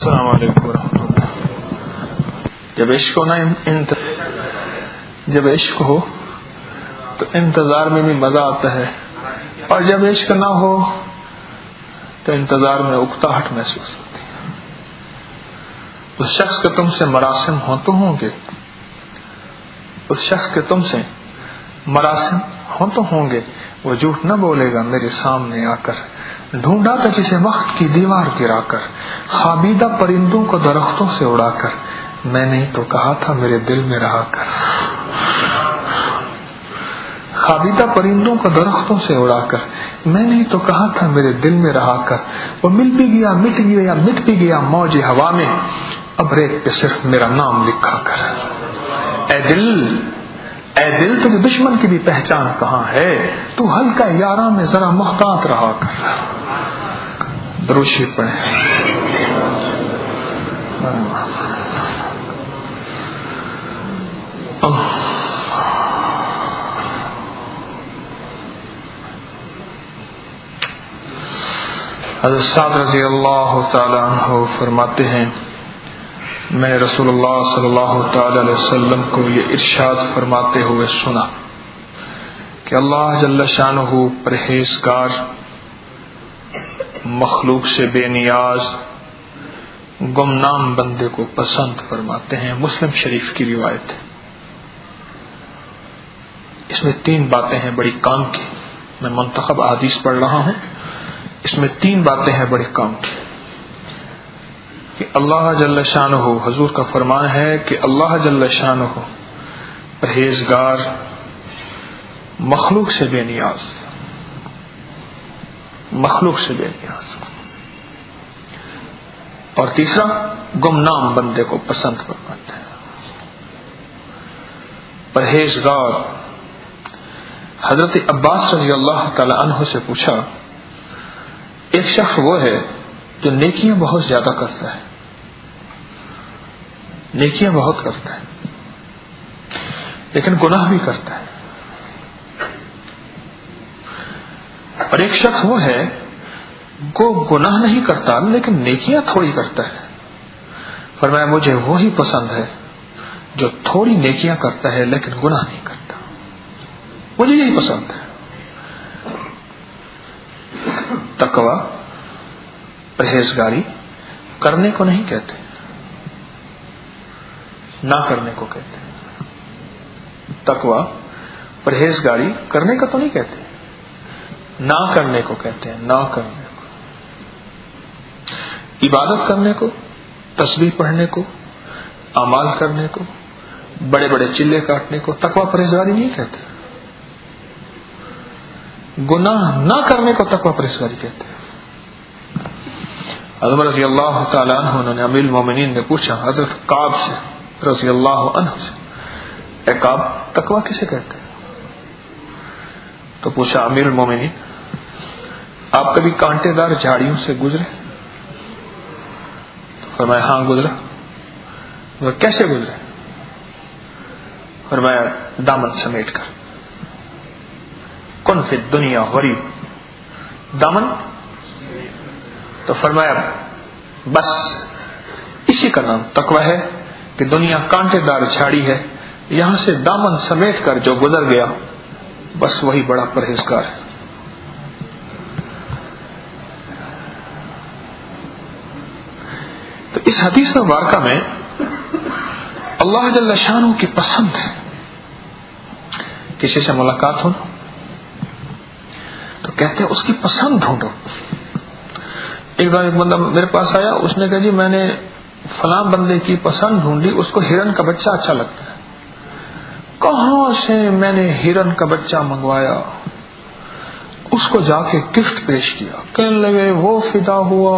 السلام علیکم ورحمۃ اللہ۔ جب عشق ہو جب عشق ہو تو انتظار میں بھی مزہ آتا ہے، اور جب عشق نہ ہو تو انتظار میں اکتاہٹ محسوس ہوتی ہے۔ اس شخص کے تم سے مراسم ہوں گے، اس شخص کے تم سے مراسم ہوں گے، وہ جھوٹ نہ بولے گا میرے سامنے آ کر، ڈھونڈا تھا جسے وقت کی دیوار گرا کر، خوابیدہ پرندوں کو درختوں سے اڑا کر، میں نے تو کہا تھا میرے دل میں رہا کر۔ خوابیدہ پرندوں کو درختوں سے اڑا کر، میں نے تو کہا تھا میرے دل میں رہا کر، وہ مل بھی گیا مٹ بھی گیا موج ہوا میں، اب ریت پہ صرف میرا نام لکھا کر۔ اے دل تجھے دشمن کی بھی پہچان کہاں ہے، تو ہلکا یاراں میں ذرا محتاط رہا کر۔ دروشی پڑھیں۔ حضرت سعد رضی اللہ تعالی عنہ فرماتے ہیں، میں نے رسول اللہ صلی اللہ تعالی علیہ وسلم کو یہ ارشاد فرماتے ہوئے سنا کہ اللہ جل شانہ پرہیزگار، مخلوق سے بے نیاز، گمنام بندے کو پسند فرماتے ہیں۔ مسلم شریف کی روایت ہے۔ اس میں 3 باتیں ہیں بڑی کام کی، میں منتخب احادیث پڑھ رہا ہوں، اس میں 3 باتیں ہیں بڑے کام کی کہ اللہ جل شانہ، حضور کا فرمان ہے کہ اللہ جل شانہ پرہیزگار، مخلوق سے بے نیاز، اور تیسرا گمنام بندے کو پسند فرماتا ہے۔ پرہیزگار، حضرت عباس رضی اللہ تعالی عنہ سے پوچھا، ایک شخص وہ ہے جو نیکیاں بہت زیادہ کرتا ہے، نیکیاں بہت کرتا ہے لیکن گناہ بھی کرتا ہے، اور ایک شخص وہ ہے وہ گناہ نہیں کرتا لیکن نیکیاں تھوڑی کرتا ہے۔ فرمایا مجھے وہی پسند ہے جو تھوڑی نیکیاں کرتا ہے لیکن گناہ نہیں کرتا، مجھے یہی پسند ہے۔ تقوی، پرہیزگاری کرنے کو نہیں کہتے، نہ کرنے کو کہتے ہیں۔ تقوی، پرہیزگاری کرنے کا تو نہیں کہتے، نہ کرنے کو کہتے ہیں، نہ کرنے کو۔ عبادت کرنے کو، تسبیح پڑھنے کو، اعمال کرنے کو، بڑے بڑے چلے کاٹنے کو تقوی پرہیزگاری نہیں کہتے۔ گناہ نہ کرنے کو تقوی پرہیزگاری کہتے ہیں۔ حضرت رضی اللہ تعالی عنہ نے امیر المومنین نے پوچھا حضرت کعب سے رضی اللہ عنہ سے، اے کعب تقوی کسے کہتے ہیں؟ تو پوچھا امیر المومنین آپ کبھی کانٹے دار جھاڑیوں سے گزرے؟ فرمایا ہاں گزرا۔ وہ کیسے گزرے؟ فرمایا دامن سمیٹ کر۔ کن فی الدنیا غریب، دامن، تو فرمایا بس اسی کا نام تقوی ہے کہ دنیا کانٹے دار جھاڑی ہے، یہاں سے دامن سمیٹ کر جو گزر گیا بس وہی بڑا پرہیزگار ہے۔ تو اس حدیث مبارکہ میں اللہ جل شانہ کی پسند ہے، کسی سے ملاقات ہو تو کہتے ہیں اس کی پسند ڈھونڈو۔ ایک بندہ میرے پاس آیا، اس نے کہا جی میں نے فلاں بندے کی پسند ڈھونڈی، اس کو ہرن کا بچہ اچھا لگتا ہے۔ کہاں سے میں نے ہرن کا بچہ منگوایا، اس کو جا کے گفٹ پیش کیا، کہنے لگے وہ فدا ہوا۔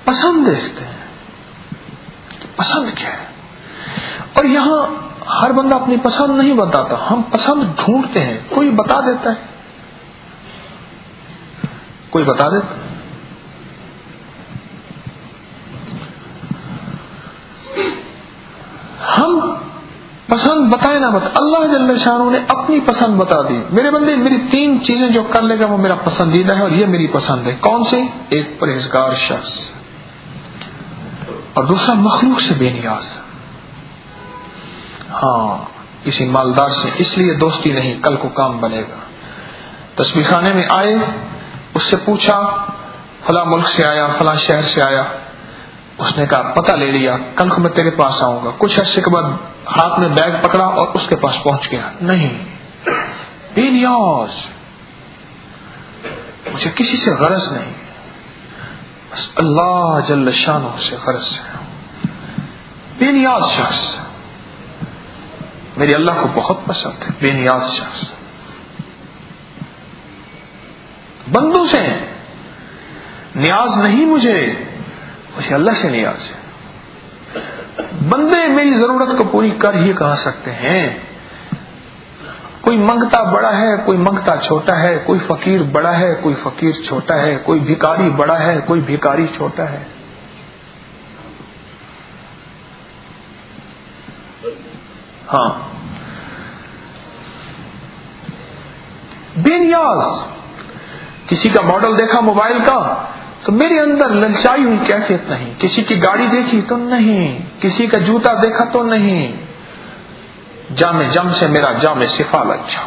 پسند دیکھتے ہیں، پسند کیا ہے؟ اور یہاں ہر بندہ اپنی پسند نہیں بتاتا، ہم پسند ڈھونڈتے ہیں، کوئی بتا دیتا ہے، کوئی بتا دیتا ہے۔ ہم پسند پسند بتائے نہ بتائے، اللہ جل شانہ نے اپنی پسند بتا دی. میرے بندے میری 3 چیزیں جو کر لے گا وہ میرا پسندیدہ ہے اور یہ میری پسند ہے. کون سے؟ ایک پرہیزگار شخص، اور دوسرا مخلوق سے بے نیاز. ہاں کسی مالدار سے اس لیے دوستی نہیں، کل کو کام بنے گا. تسبیح خانے میں آئے، اس سے پوچھا فلاں ملک سے آیا، فلاں شہر سے آیا، اس نے کہا پتہ لے لیا، کل کو میں تیرے پاس آؤں گا. کچھ عرصے کے بعد ہاتھ میں بیگ پکڑا اور اس کے پاس پہنچ گیا. نہیں، بے نیاز، مجھے کسی سے غرض نہیں، بس اللہ جل شانہ سے غرض ہے. بے نیاز شخص میری اللہ کو بہت پسند ہے. بے نیاز شخص بندوں سے نیاز نہیں، مجھے اللہ سے نیاز ہے. بندے میری ضرورت کو پوری کر ہی کہا سکتے ہیں. کوئی منگتا بڑا ہے، کوئی منگتا چھوٹا ہے، کوئی فقیر بڑا ہے، کوئی فقیر چھوٹا ہے، کوئی بھکاری بڑا ہے، کوئی بھکاری چھوٹا ہے. ہاں بے نیاز. کسی کا ماڈل دیکھا موبائل کا تو میرے اندر للچائی ہوئی کیفیت نہیں، کسی کی گاڑی دیکھی تو نہیں، کسی کا جوتا دیکھا تو نہیں. جام جم سے میرا جام سفال اچھا.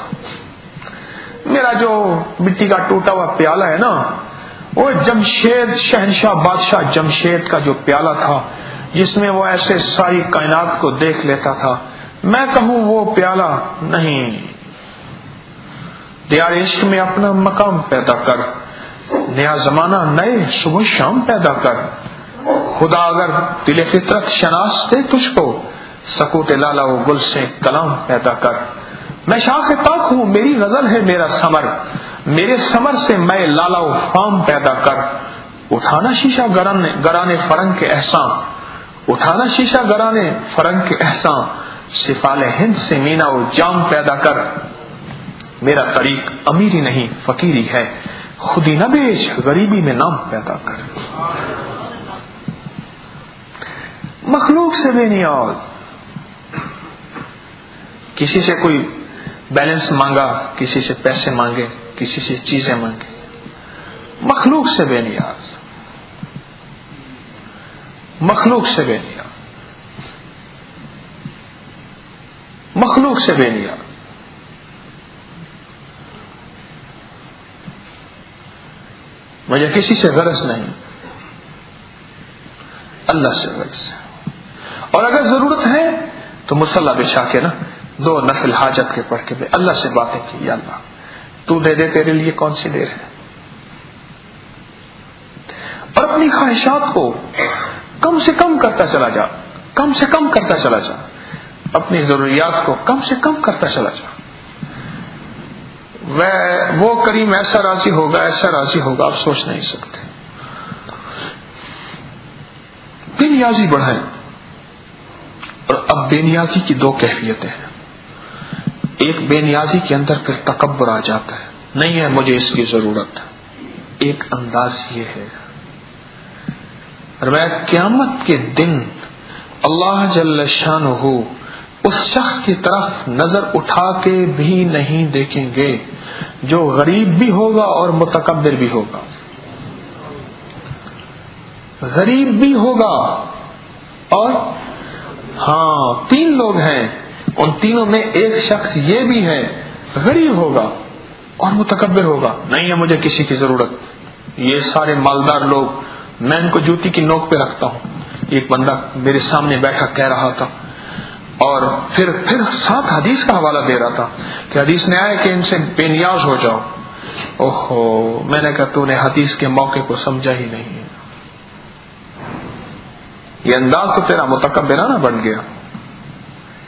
میرا جو مٹی کا ٹوٹا ہوا پیالہ ہے نا، وہ جمشید شہنشاہ بادشاہ جمشید کا جو پیالہ تھا جس میں وہ ایسے ساری کائنات کو دیکھ لیتا تھا، میں کہوں وہ پیالہ نہیں. دیار عشق میں اپنا مقام پیدا کر، نیا زمانہ نئے صبح شام پیدا کر. خدا اگر دل فطرت شناس دے تجھ کو، سکوت لالا و گل سے کلام پیدا کر. میں شاخ تاک ہوں، میری غزل ہے میرا ثمر، میرے ثمر سے میں لالا و فام پیدا کر. اٹھانا شیشہ گرانے فرنگ کے احسان، اٹھانا شیشہ گرانے فرنگ کے احسان. سفال ہند سے مینا و جام پیدا کر. میرا طریق امیری نہیں فقیری ہے، خودی نہ بیچ غریبی میں نام پیدا کر. مخلوق سے بے نیاز. کسی سے کوئی بیلنس مانگا، کسی سے پیسے مانگے، کسی سے چیزیں مانگے. مخلوق سے بے نیاز، مخلوق سے بے نیاز، مخلوق سے بے نیاز. مجھے کسی سے غرض نہیں، اللہ سے غرض ہے. اور اگر ضرورت ہے تو مصلی بچھا کے نا 2 نفل حاجت کے پڑھ کے اللہ سے باتیں کی، یا اللہ تو دے دے، تیرے لیے کون سی دیر ہے. اور اپنی خواہشات کو کم سے کم کرتا چلا جا، کم سے کم کرتا چلا جا. اپنی ضروریات کو کم سے کم کرتا چلا جا. وہ کریم ایسا راضی ہوگا، ایسا راضی ہوگا، آپ سوچ نہیں سکتے. بے نیازی بڑھائیں. اور اب بے نیازی کی 2 کیفیتیں ہیں. ایک بے نیازی کے اندر پھر تکبر آ جاتا ہے، نہیں ہے مجھے اس کی ضرورت. ایک انداز یہ ہے، اور میں قیامت کے دن اللہ جل شانہ اس شخص کی طرف نظر اٹھا کے بھی نہیں دیکھیں گے جو غریب بھی ہوگا اور متکبر بھی ہوگا. غریب بھی ہوگا اور ہاں 3 لوگ ہیں، ان تینوں میں ایک شخص یہ بھی ہے غریب ہوگا اور متکبر ہوگا. نہیں ہے مجھے کسی کی ضرورت، یہ سارے مالدار لوگ میں ان کو جوتی کی نوک پہ رکھتا ہوں. ایک بندہ میرے سامنے بیٹھا کہہ رہا تھا، اور پھر ساتھ حدیث کا حوالہ دے رہا تھا کہ حدیث میں آیا کہ ان سے بے نیاز ہو جاؤ. اوہو، میں نے کہا تو نے حدیث کے موقع کو سمجھا ہی نہیں. یہ انداز تو تیرا متکبرانہ بن گیا،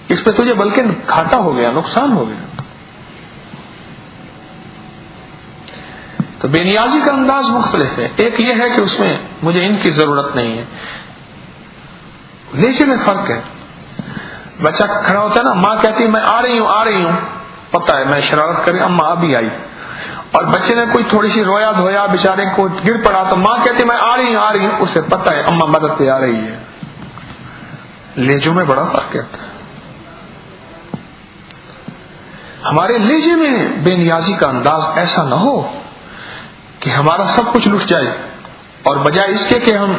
اس پہ تجھے بلکہ گھاٹا ہو گیا، نقصان ہو گیا. تو بے نیازی کا انداز مختلف ہے. ایک یہ ہے کہ اس میں مجھے ان کی ضرورت نہیں ہے. نیچے میں فرق ہے. بچہ کھڑا ہوتا ہے نا، ماں کہتی میں آ رہی ہوں، پتہ ہے میں شرارت کری، اماں ابھی آئی. اور بچے نے کوئی تھوڑی سی رویا دھویا، بیچارے کو گر پڑا، تو ماں کہتی میں آ رہی ہوں، اسے پتہ ہے اماں مدد پہ آ رہی ہے. لہجوں میں بڑا فرق ہے. ہمارے لہجے میں بے نیازی کا انداز ایسا نہ ہو کہ ہمارا سب کچھ لٹ جائے اور بجائے اس کے کہ ہم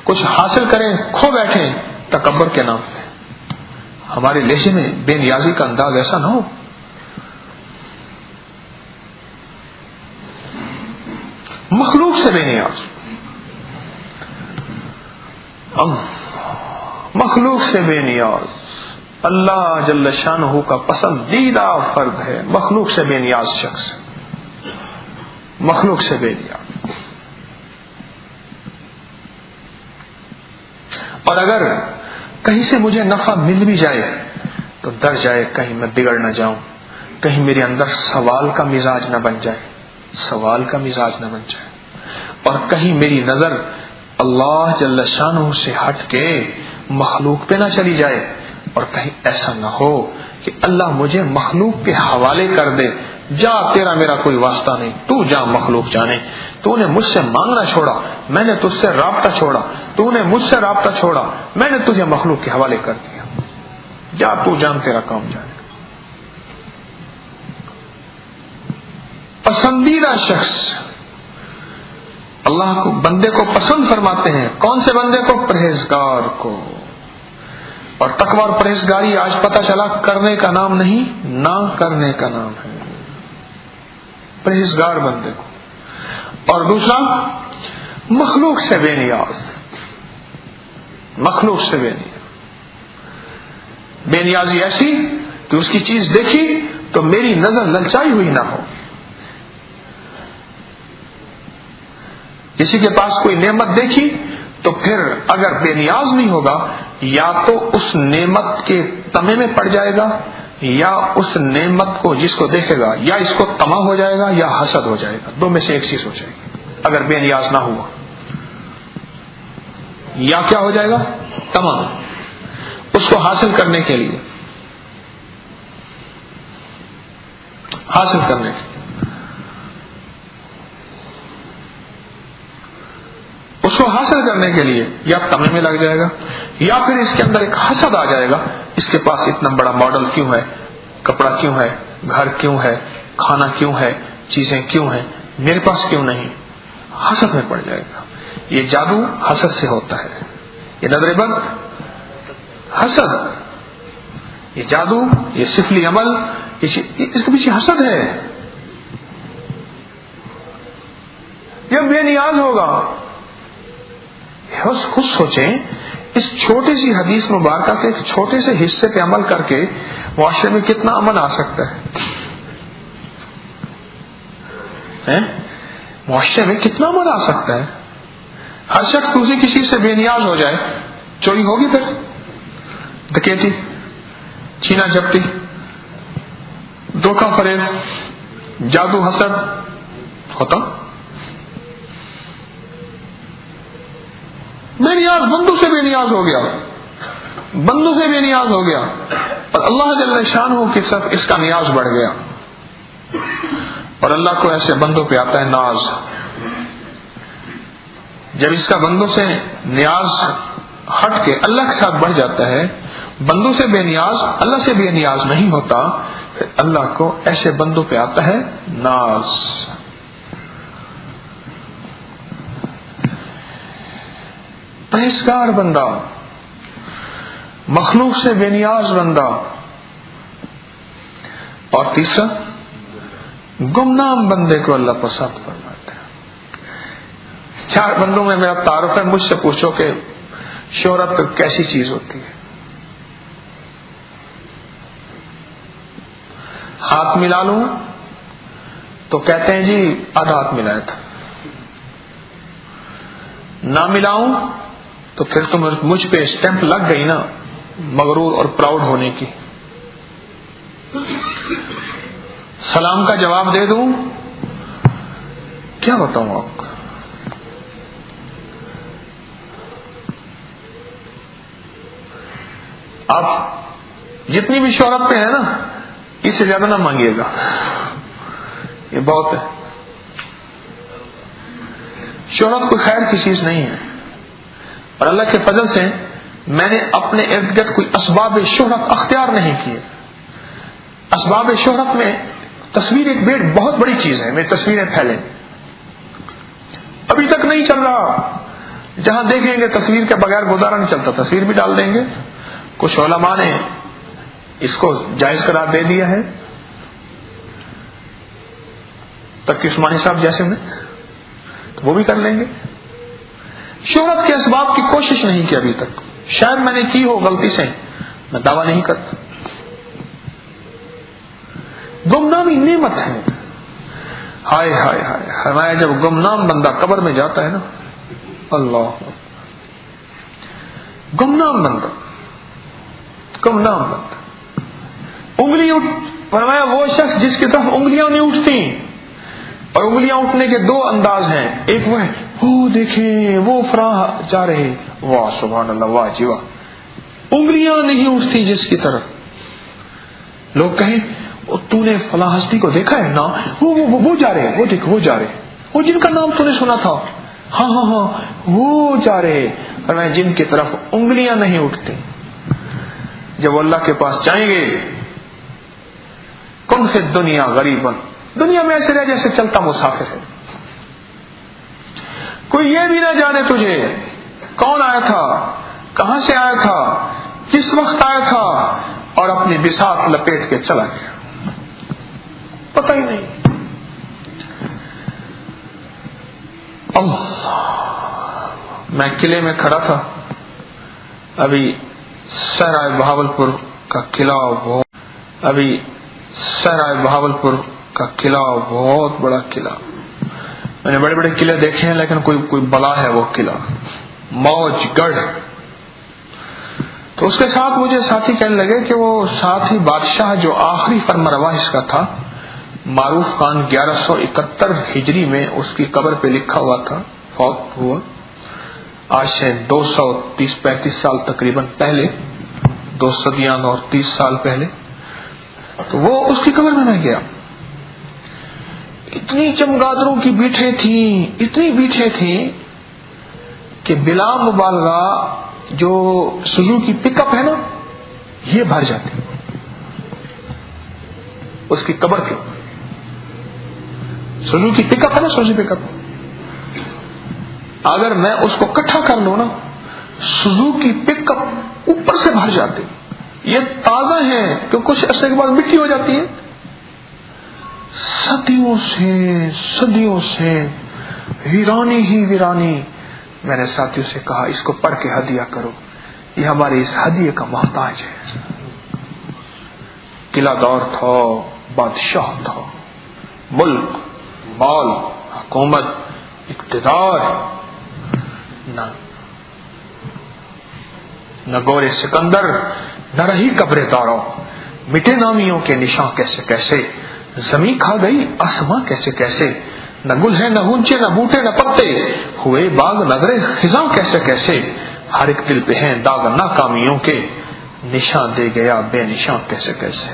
کچھ حاصل کریں کھو بیٹھیں تکبر کے نام پہ. ہمارے لہجے میں بے نیازی کا انداز ایسا نہ ہو. مخلوق سے بے نیاز، مخلوق سے بے نیاز اللہ جل شانہ کا پسندیدہ فرد ہے. مخلوق سے بے نیاز شخص، مخلوق سے بے نیاز. اور اگر کہیں سے مجھے نفع مل بھی جائے تو ڈر جائے کہیں میں بگڑ نہ جاؤں، کہیں میرے اندر سوال کا مزاج نہ بن جائے، سوال کا مزاج نہ بن جائے، اور کہیں میری نظر اللہ جل شانہ سے ہٹ کے مخلوق پہ نہ چلی جائے، اور کہیں ایسا نہ ہو کہ اللہ مجھے مخلوق کے حوالے کر دے، جا تیرا میرا کوئی واسطہ نہیں، تو جا مخلوق جانے، تو نے مجھ سے مانگنا چھوڑا، میں نے تجھ سے رابطہ چھوڑا، تو نے مجھ سے رابطہ چھوڑا، میں نے تجھے مخلوق کے حوالے کر دیا، جا تو جان تیرا کام جانے. پسندیدہ شخص اللہ کو بندے کو پسند فرماتے ہیں. کون سے بندے کو؟ پرہیزگار کو. اور تقوی اور پرہیزگاری آج پتہ چلا کرنے کا نام نہیں، نہ کرنے کا نام ہے. پرہیزگار بندے کو. اور دوسرا مخلوق سے بے نیاز، مخلوق سے بے نیاز. بے نیازی ایسی کہ اس کی چیز دیکھی تو میری نظر للچائی ہوئی نہ ہو. کسی کے پاس کوئی نعمت دیکھی تو پھر اگر بے نیاز نہیں ہوگا، یا تو اس نعمت کے تمے میں پڑ جائے گا، یا اس نعمت کو جس کو دیکھے گا یا اس کو تما ہو جائے گا یا حسد ہو جائے گا. دو میں سے ایک چیز ہو جائے گی اگر بے نیاز نہ ہوا. یا کیا ہو جائے گا؟ تما. اس کو حاصل کرنے کے لیے، حاصل کرنے کے لیے اس کو حاصل کرنے کے لیے یا تمے میں لگ جائے گا، یا پھر اس کے اندر ایک حسد آ جائے گا. اس کے پاس اتنا بڑا ماڈل کیوں ہے، کپڑا کیوں ہے، گھر کیوں ہے، کھانا کیوں ہے، چیزیں کیوں ہیں، میرے پاس کیوں نہیں. حسد میں پڑ جائے گا. یہ جادو حسد سے ہوتا ہے. یہ نظر بد حسد، یہ جادو، یہ سفلی عمل، اس کے پیچھے حسد ہے. یہ بے نیاز ہوگا. خود سوچیں اس چھوٹی سی حدیث مبارکہ کے ایک چھوٹے سے حصے پہ عمل کر کے معاشرے میں کتنا امن آ سکتا ہے. معاشرے میں کتنا امن آ سکتا ہے. ہر شخص دوسری کسی سے بے نیاز ہو جائے، چوری ہوگی، پھر ڈکیتی، چھینا جھپٹی، دھوکہ فریب، جادو، حسد ہوتا. بے نیاز، بندوں سے بے نیاز ہو گیا، بندوں سے بے نیاز ہو گیا، اور اللہ جل شانہ کی طرف اس کا نیاز بڑھ گیا. اور اللہ کو ایسے بندوں پہ آتا ہے ناز. جب اس کا بندوں سے نیاز ہٹ کے اللہ کے ساتھ بڑھ جاتا ہے، بندوں سے بے نیاز، اللہ سے بے نیاز نہیں ہوتا، پھر اللہ کو ایسے بندوں پہ آتا ہے ناز. پرہیزگار بندہ، مخلوق سے بے نیاز بندہ. اور تیسرا گمنام بندے کو اللہ پسند فرماتا ہے. 4 بندوں میں میرا تعارف ہے. مجھ سے پوچھو کہ شہرت کیسی چیز ہوتی ہے. ہاتھ ملا لوں تو کہتے ہیں جی آدھا ہاتھ ملایا تھا، نہ ملاؤں تو پھر تو مجھ پہ اسٹیمپ لگ گئی نا مغرور اور پراؤڈ ہونے کی. سلام کا جواب دے دوں، کیا بتاؤں آپ کو. آپ جتنی بھی شہرت پہ ہے نا، اس سے زیادہ نہ مانگیے گا، یہ بہت ہے. شہرت کوئی خیر کی چیز نہیں ہے، اور اللہ کے فضل سے میں نے اپنے ارد گرد کوئی اسباب شہرت اختیار نہیں کیے. اسباب شہرت میں تصویر ایک بہت بڑی چیز ہے. میری تصویریں پھیلیں، ابھی تک نہیں چل رہا. جہاں دیکھیں گے تصویر کے بغیر گزارا نہیں چلتا، تصویر بھی ڈال دیں گے. کچھ علماء نے اس کو جائز قرار دے دیا ہے، تقی عثمانی صاحب جیسے میں تو وہ بھی کر لیں گے. شہرت کے اسباب کی کوشش نہیں کی ابھی تک. شاید میں نے کی ہو غلطی سے، میں دعویٰ نہیں کرتا. گمنامی نعمت ہے. ہائے ہائے ہائے ہمارا جب گمنام بندہ قبر میں جاتا ہے نا، اللہ، گمنام بندہ، گمنام بندہ. انگلی فرمایا وہ شخص جس کی طرف انگلیاں نہیں اٹھتی. اور انگلیاں اٹھنے کے دو انداز ہیں. ایک وہ ہے وہ دیکھیں وہ فراہ جا رہے، واہ سبحان اللہ، واہ جی واہ. انگلیاں نہیں اٹھتی جس کی طرف. لوگ کہیں تو نے فلاں ہستی کو دیکھا ہے نا، وہ جا رہے، وہ دیکھ وہ جا رہے، وہ جن کا نام تو نے سنا تھا، ہاں ہاں ہاں وہ جا رہے. اور میں جن کی طرف انگلیاں نہیں اٹھتی، جب اللہ کے پاس جائیں گے، کن سے دنیا غریباً، دنیا میں ایسے رہ جیسے چلتا مسافر ہے. کوئی یہ بھی نہ جانے تجھے کون آیا تھا، کہاں سے آیا تھا، کس وقت آیا تھا، اور اپنی بساط لپیٹ کے چلا گیا، پتہ ہی نہیں. میں قلعے میں کھڑا تھا ابھی، سرائے بہاولپور کا قلعہ، ابھی سرائے بہاولپور کا قلعہ بہت بڑا قلعہ. میں نے بڑے بڑے قلعے دیکھے ہیں لیکن کوئی بڑا ہے وہ قلعہ، موج گڑھ. تو اس کے ساتھ مجھے ساتھی کہنے لگے کہ وہ ساتھی بادشاہ جو آخری فرمانروا اس کا تھا، معروف خان، 1171 ہجری میں اس کی قبر پہ لکھا ہوا تھا، فوت ہوا آج سے 230-35 سال تقریباً پہلے، 2 صدیاں اور 30 سال پہلے. تو وہ اس کی قبر میں میں گیا. اتنی چمگادڑوں کی بیٹھیں تھیں، اتنی بیٹھیں تھیں کہ بلا مبالغہ جو سوزوکی پک اپ ہے نا، یہ بھر جاتی اس کی قبر کے. سوزوکی پک اپ ہے نا، سوزوکی پک اپ، اگر میں اس کو اکٹھا کر لوں نا، سوزوکی پک اپ اوپر سے بھر جاتے. یہ تازہ ہیں کہ کچھ عرصے کے بعد مٹی ہو جاتی ہے. صدیوں سے ویرانی ہی ویرانی. میں نے ساتھیوں سے کہا اس کو پڑھ کے ہدیہ کرو، یہ ہمارے اس ہدیے کا محتاج ہے. قلعہ دور تھا، بادشاہ تھا، ملک، مال، حکومت، اقتدار، نہ گورے سکندر، نہ رہی قبر داروں. مٹے نامیوں کے نشان کیسے کیسے، زمین کھا گئی آسماں کیسے کیسے. نہ گل ہے نہ گونچے، نہ بوٹے نہ پتے، ہوئے باغ نظرے خزاں کیسے کیسے. ہر ایک دل پہ ہیں داغ ناکامیوں کے، نشان دے گیا بے نشان کیسے کیسے.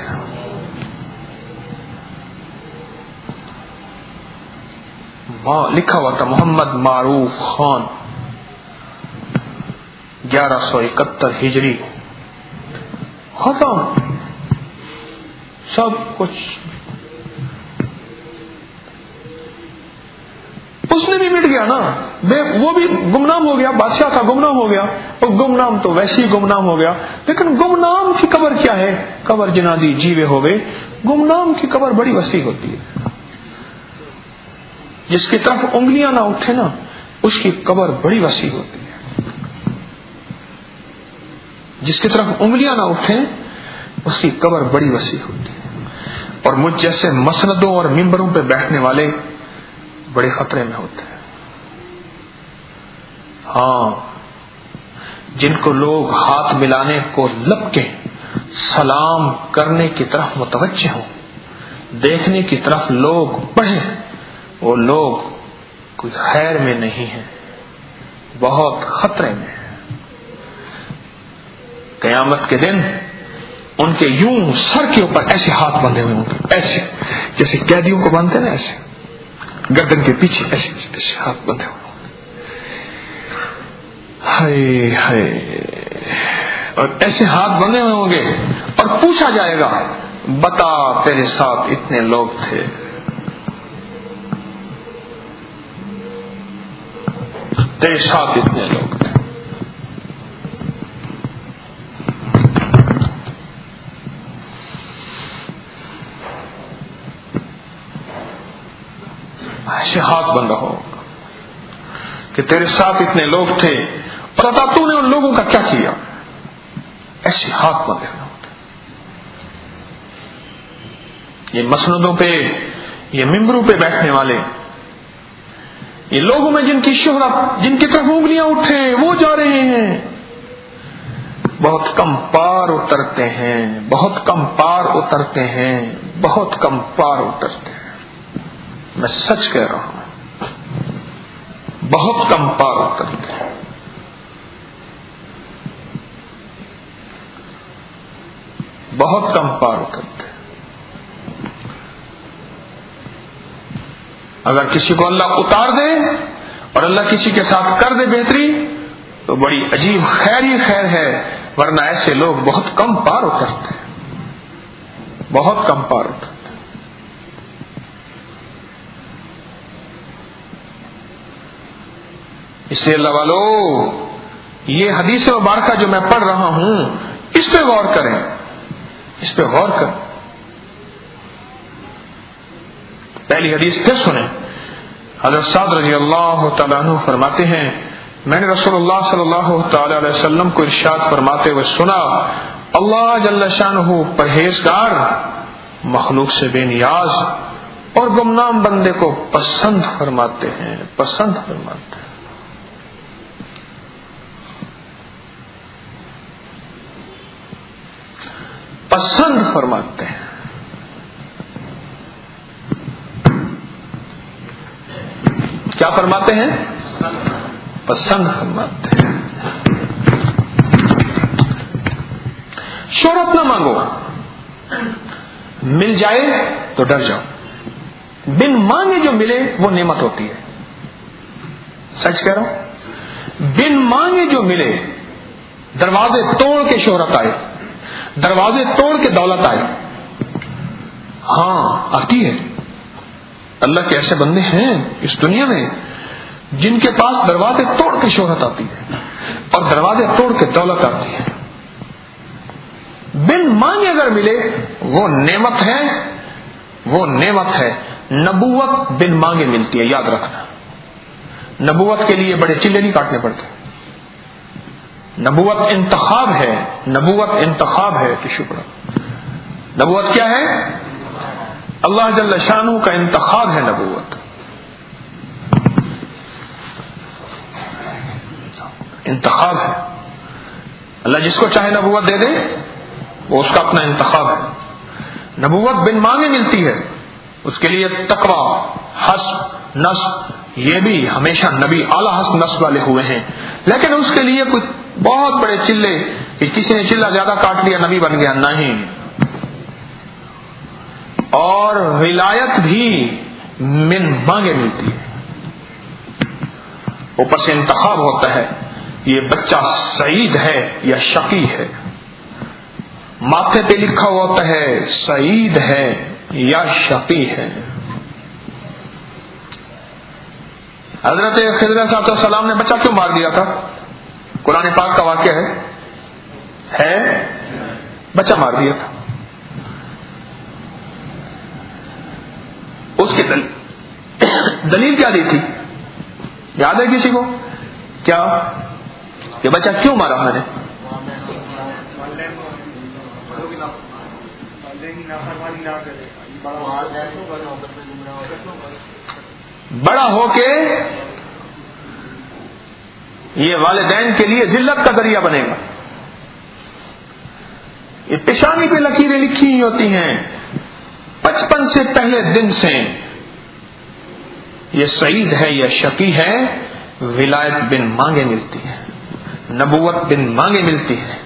لکھا ہوا تھا محمد معروف خان، 1171 ہجری. ختم سب کچھ. اس نے بھی مٹ گیا نا، وہ بھی گمنام ہو گیا. بادشاہ تھا گمنام ہو گیا، اور گمنام تو ویسے ہی گمنام ہو گیا. لیکن گمنام کی قبر کیا ہے؟ قبر جنادی جیوے ہو گئے. گمنام کی قبر بڑی وسیع ہوتی ہے. جس کی طرف انگلیاں نہ اٹھے نا، اس کی قبر بڑی وسیع ہوتی ہے. جس کی طرف انگلیاں نہ اٹھیں اس کی قبر بڑی وسیع ہوتی ہے. اور مجھ جیسے مسندوں اور ممبروں پہ بیٹھنے والے بڑے خطرے میں ہوتے ہیں. ہاں، جن کو لوگ ہاتھ ملانے کو لب کے سلام کرنے کی طرف متوجہ ہوں، دیکھنے کی طرف لوگ بڑھیں، وہ لوگ کوئی خیر میں نہیں ہیں، بہت خطرے میں ہیں. قیامت کے دن ان کے یوں سر کے اوپر ایسے ہاتھ بندھے ہوئے ہوں گے، ایسے جیسے قیدیوں کو باندھتے نا، ایسے گردن کے پیچھے ایسے ایسے ہاتھ بندھے ہوئے ہوں گے. ہائے ہائے. اور ایسے ہاتھ بندھے ہوئے ہوں گے اور پوچھا جائے گا بتا تیرے ساتھ اتنے لوگ تھے، تیرے ساتھ اتنے لوگ تھے۔ ایسے ہاتھ بن رہا ہوگا کہ تیرے ساتھ اتنے لوگ تھے اور عطا تو نے ان لوگوں کا کیا کیا، ایسے ہاتھ بن رہے ہوتے۔ یہ مسندوں پہ، یہ ممبروں پہ بیٹھنے والے، یہ لوگوں میں جن کی شہرت، جن کی طرف انگلیاں اٹھے وہ جا رہے ہیں، بہت کم پار اترتے ہیں، بہت کم پار اترتے ہیں، بہت کم پار اترتے ہیں۔ میں سچ کہہ رہا ہوں، بہت کم پار اترتے ہیں۔ بہت کم پار اترتے ہیں۔ اگر کسی کو اللہ اتار دے اور اللہ کسی کے ساتھ کر دے بہتری تو بڑی عجیب خیر ہی خیر ہے، ورنہ ایسے لوگ بہت کم پار اترتے ہیں، بہت کم پار اترتے ہیں۔ اس لیے اللہ والو، یہ حدیث مبارکہ جو میں پڑھ رہا ہوں اس پہ غور کریں، اس پہ غور کریں۔ پہلی حدیث پھر سنیں۔ حضرت سعد رضی اللہ تعالیٰ عنہ فرماتے ہیں، میں نے رسول اللہ صلی اللہ تعالی علیہ وسلم کو ارشاد فرماتے ہوئے سنا، اللہ جل شانہ پرہیزگار، مخلوق سے بے نیاز اور گمنام بندے کو پسند فرماتے ہیں، پسند فرماتے ہیں۔ پسند فرماتے ہیں۔ کیا فرماتے ہیں؟ پسند فرماتے ہیں۔ شہرت نہ مانگو، مل جائے تو ڈر جاؤ، بن مانگے جو ملے وہ نعمت ہوتی ہے۔ سچ کہہ رہا ہوں، بن مانگے جو ملے، دروازے توڑ کے شہرت آئے، دروازے توڑ کے دولت آئے، ہاں آتی ہے۔ اللہ کے ایسے بندے ہیں اس دنیا میں جن کے پاس دروازے توڑ کے شہرت آتی ہے اور دروازے توڑ کے دولت آتی ہے۔ بن مانگے اگر ملے وہ نعمت ہے، وہ نعمت ہے۔ نبوت بن مانگے ملتی ہے، یاد رکھنا۔ نبوت کے لیے بڑے چلے نہیں کاٹنے پڑتے، نبوت انتخاب ہے، نبوت انتخاب ہے کہ شکر۔ نبوت کیا ہے؟ اللہ جل شانہ کا انتخاب ہے نبوت، انتخاب ہے۔ اللہ جس کو چاہے نبوت دے دے، وہ اس کا اپنا انتخاب ہے۔ نبوت بن مانگے ملتی ہے، اس کے لیے تقویٰ، حسب، نصب، یہ بھی ہمیشہ نبی اعلیٰ حسب نصب والے ہوئے ہیں، لیکن اس کے لیے کچھ بہت بڑے چلے کہ کسی نے چلہ زیادہ کاٹ لیا نبی بن گیا، نہیں۔ اور ولایت بھی من مانگے ملتی ہے، اوپر سے انتخاب ہوتا ہے، یہ بچہ سعید ہے یا شقی ہے، ماتھے پہ لکھا ہوتا ہے سعید ہے یا شقی ہے۔ حضرت خضر صاحب السلام نے بچہ کیوں مار دیا تھا؟ قرآن پاک کا واقعہ ہے بچہ مار دیا تھا۔ اس کی دلیل کیا دی تھی؟ یاد ہے کسی کو؟ کیا یہ بچہ کیوں مارا میں نے؟ بڑا ہو کے یہ والدین کے لیے ذلت کا ذریعہ بنے گا۔ یہ پیشانی پہ لکیریں لکھی ہوئی ہوتی ہیں، 55 سے پہلے دن سے یہ سعید ہے یا شقی ہے، ولایت بن مانگے ملتی ہے، نبوت بن مانگے ملتی ہے،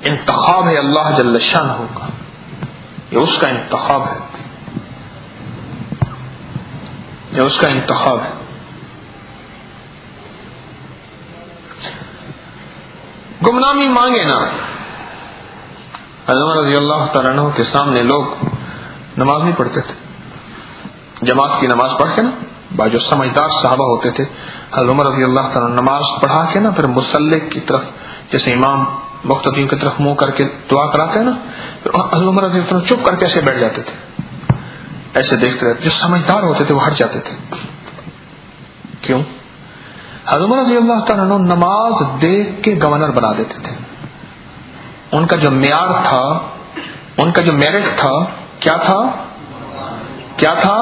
انتخاب ہے اللہ جل شانہ کا، یہ اس کا انتخاب ہے، یہ اس کا انتخاب ہے۔ گمنامی مانگے نا، حضرت عمر رضی اللہ تعالیٰ عنہ کے سامنے لوگ نماز نہیں پڑھتے تھے، جماعت کی نماز پڑھ کے نا جو سمجھدار صحابہ ہوتے تھے، حضرت عمر رضی اللہ تعالیٰ نماز پڑھا کے نا پھر مصلی کی طرف جیسے امام مقتدیوں کی طرف منہ کر کے دعا کراتے ہیں نا، پھر حضرت عمر رضی اللہ تعالیٰ چپ کر کے ایسے بیٹھ جاتے تھے، ایسے دیکھتے رہتے. جو سمجھدار ہوتے تھے وہ ہٹ جاتے تھے. کیوں؟ حضرت عمر رضی اللہ تعالیٰ عنہ نماز دیکھ کے گورنر بنا دیتے تھے. ان کا جو معیار تھا، ان کا جو میرٹ تھا، کیا تھا؟ کیا تھا؟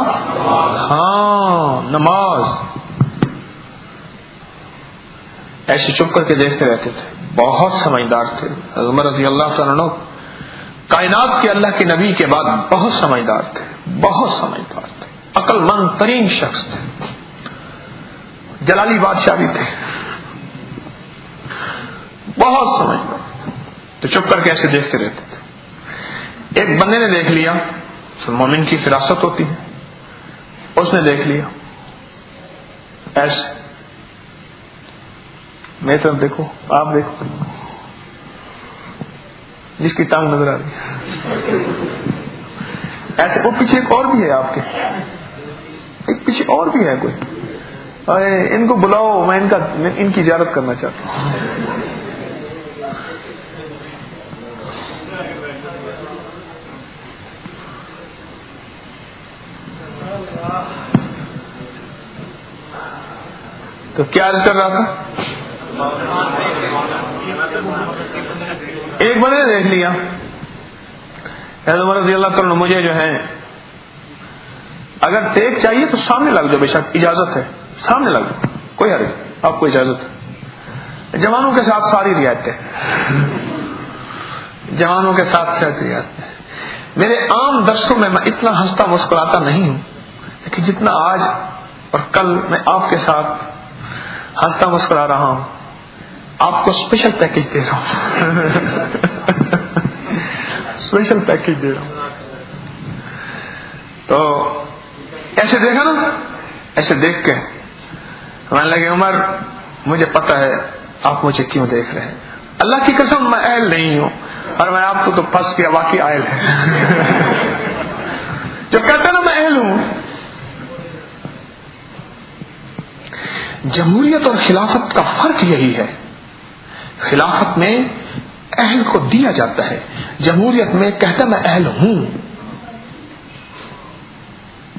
ہاں، نماز. ایسے چپ کر کے دیکھتے رہتے تھے، بہت سمجھدار تھے. حضرت عمر رضی اللہ تعالیٰ عنہ کائنات کے اللہ کے نبی کے بعد بہت سمجھدار تھے، بہت سمجھدار تھے، عقل مند ترین شخص تھے، جلالی بادشاہ بھی تھے، بہت سمجھدار. تو چپ کر کے ایسے دیکھتے رہتے تھے. ایک بندے نے دیکھ لیا، مومن کی فراست ہوتی ہے، اس نے دیکھ لیا ایسے، میری طرف دیکھو، آپ دیکھو، جس کی ٹانگ نظر آ رہی ہے ایسے. وہ پیچھے ایک اور بھی ہے آپ کے، ایک پیچھے اور بھی ہے کوئی، ان کو بلاؤ، میں ان کی زیارت کرنا چاہتا ہوں. تو کیا عرض کر رہا تھا؟ ایک بندے نے دیکھ لیا، حضرت عمر رضی اللہ تعالیٰ مجھے جو ہے اگر ٹیک چاہیے تو سامنے لگ جاؤ، بے شک اجازت ہے، سامنے لگ جاؤ، کوئی حرج، آپ کو اجازت ہے. جوانوں کے ساتھ ساری رعایتیں، جوانوں کے ساتھ ساری رعایتیں. میرے عام درسوں میں اتنا ہنستا مسکراتا نہیں ہوں، لیکن جتنا آج اور کل میں آپ کے ساتھ ہنستا مسکرا رہا ہوں، آپ کو اسپیشل پیکج دے رہا ہوں اسپیشل پیکج دے رہا ہوں. تو ایسے دیکھا نا، ایسے دیکھ کے میں لگے عمر مجھے پتا ہے آپ مجھے کیوں دیکھ رہے ہیں، اللہ کی قسم میں اہل نہیں ہوں، اور میں آپ کو تو پھنس گیا، واقعی اہل ہے جو کہتا نا میں اہل ہوں. جمہوریت اور خلافت کا فرق یہی ہے، خلافت میں اہل کو دیا جاتا ہے، جمہوریت میں کہتا میں اہل ہوں.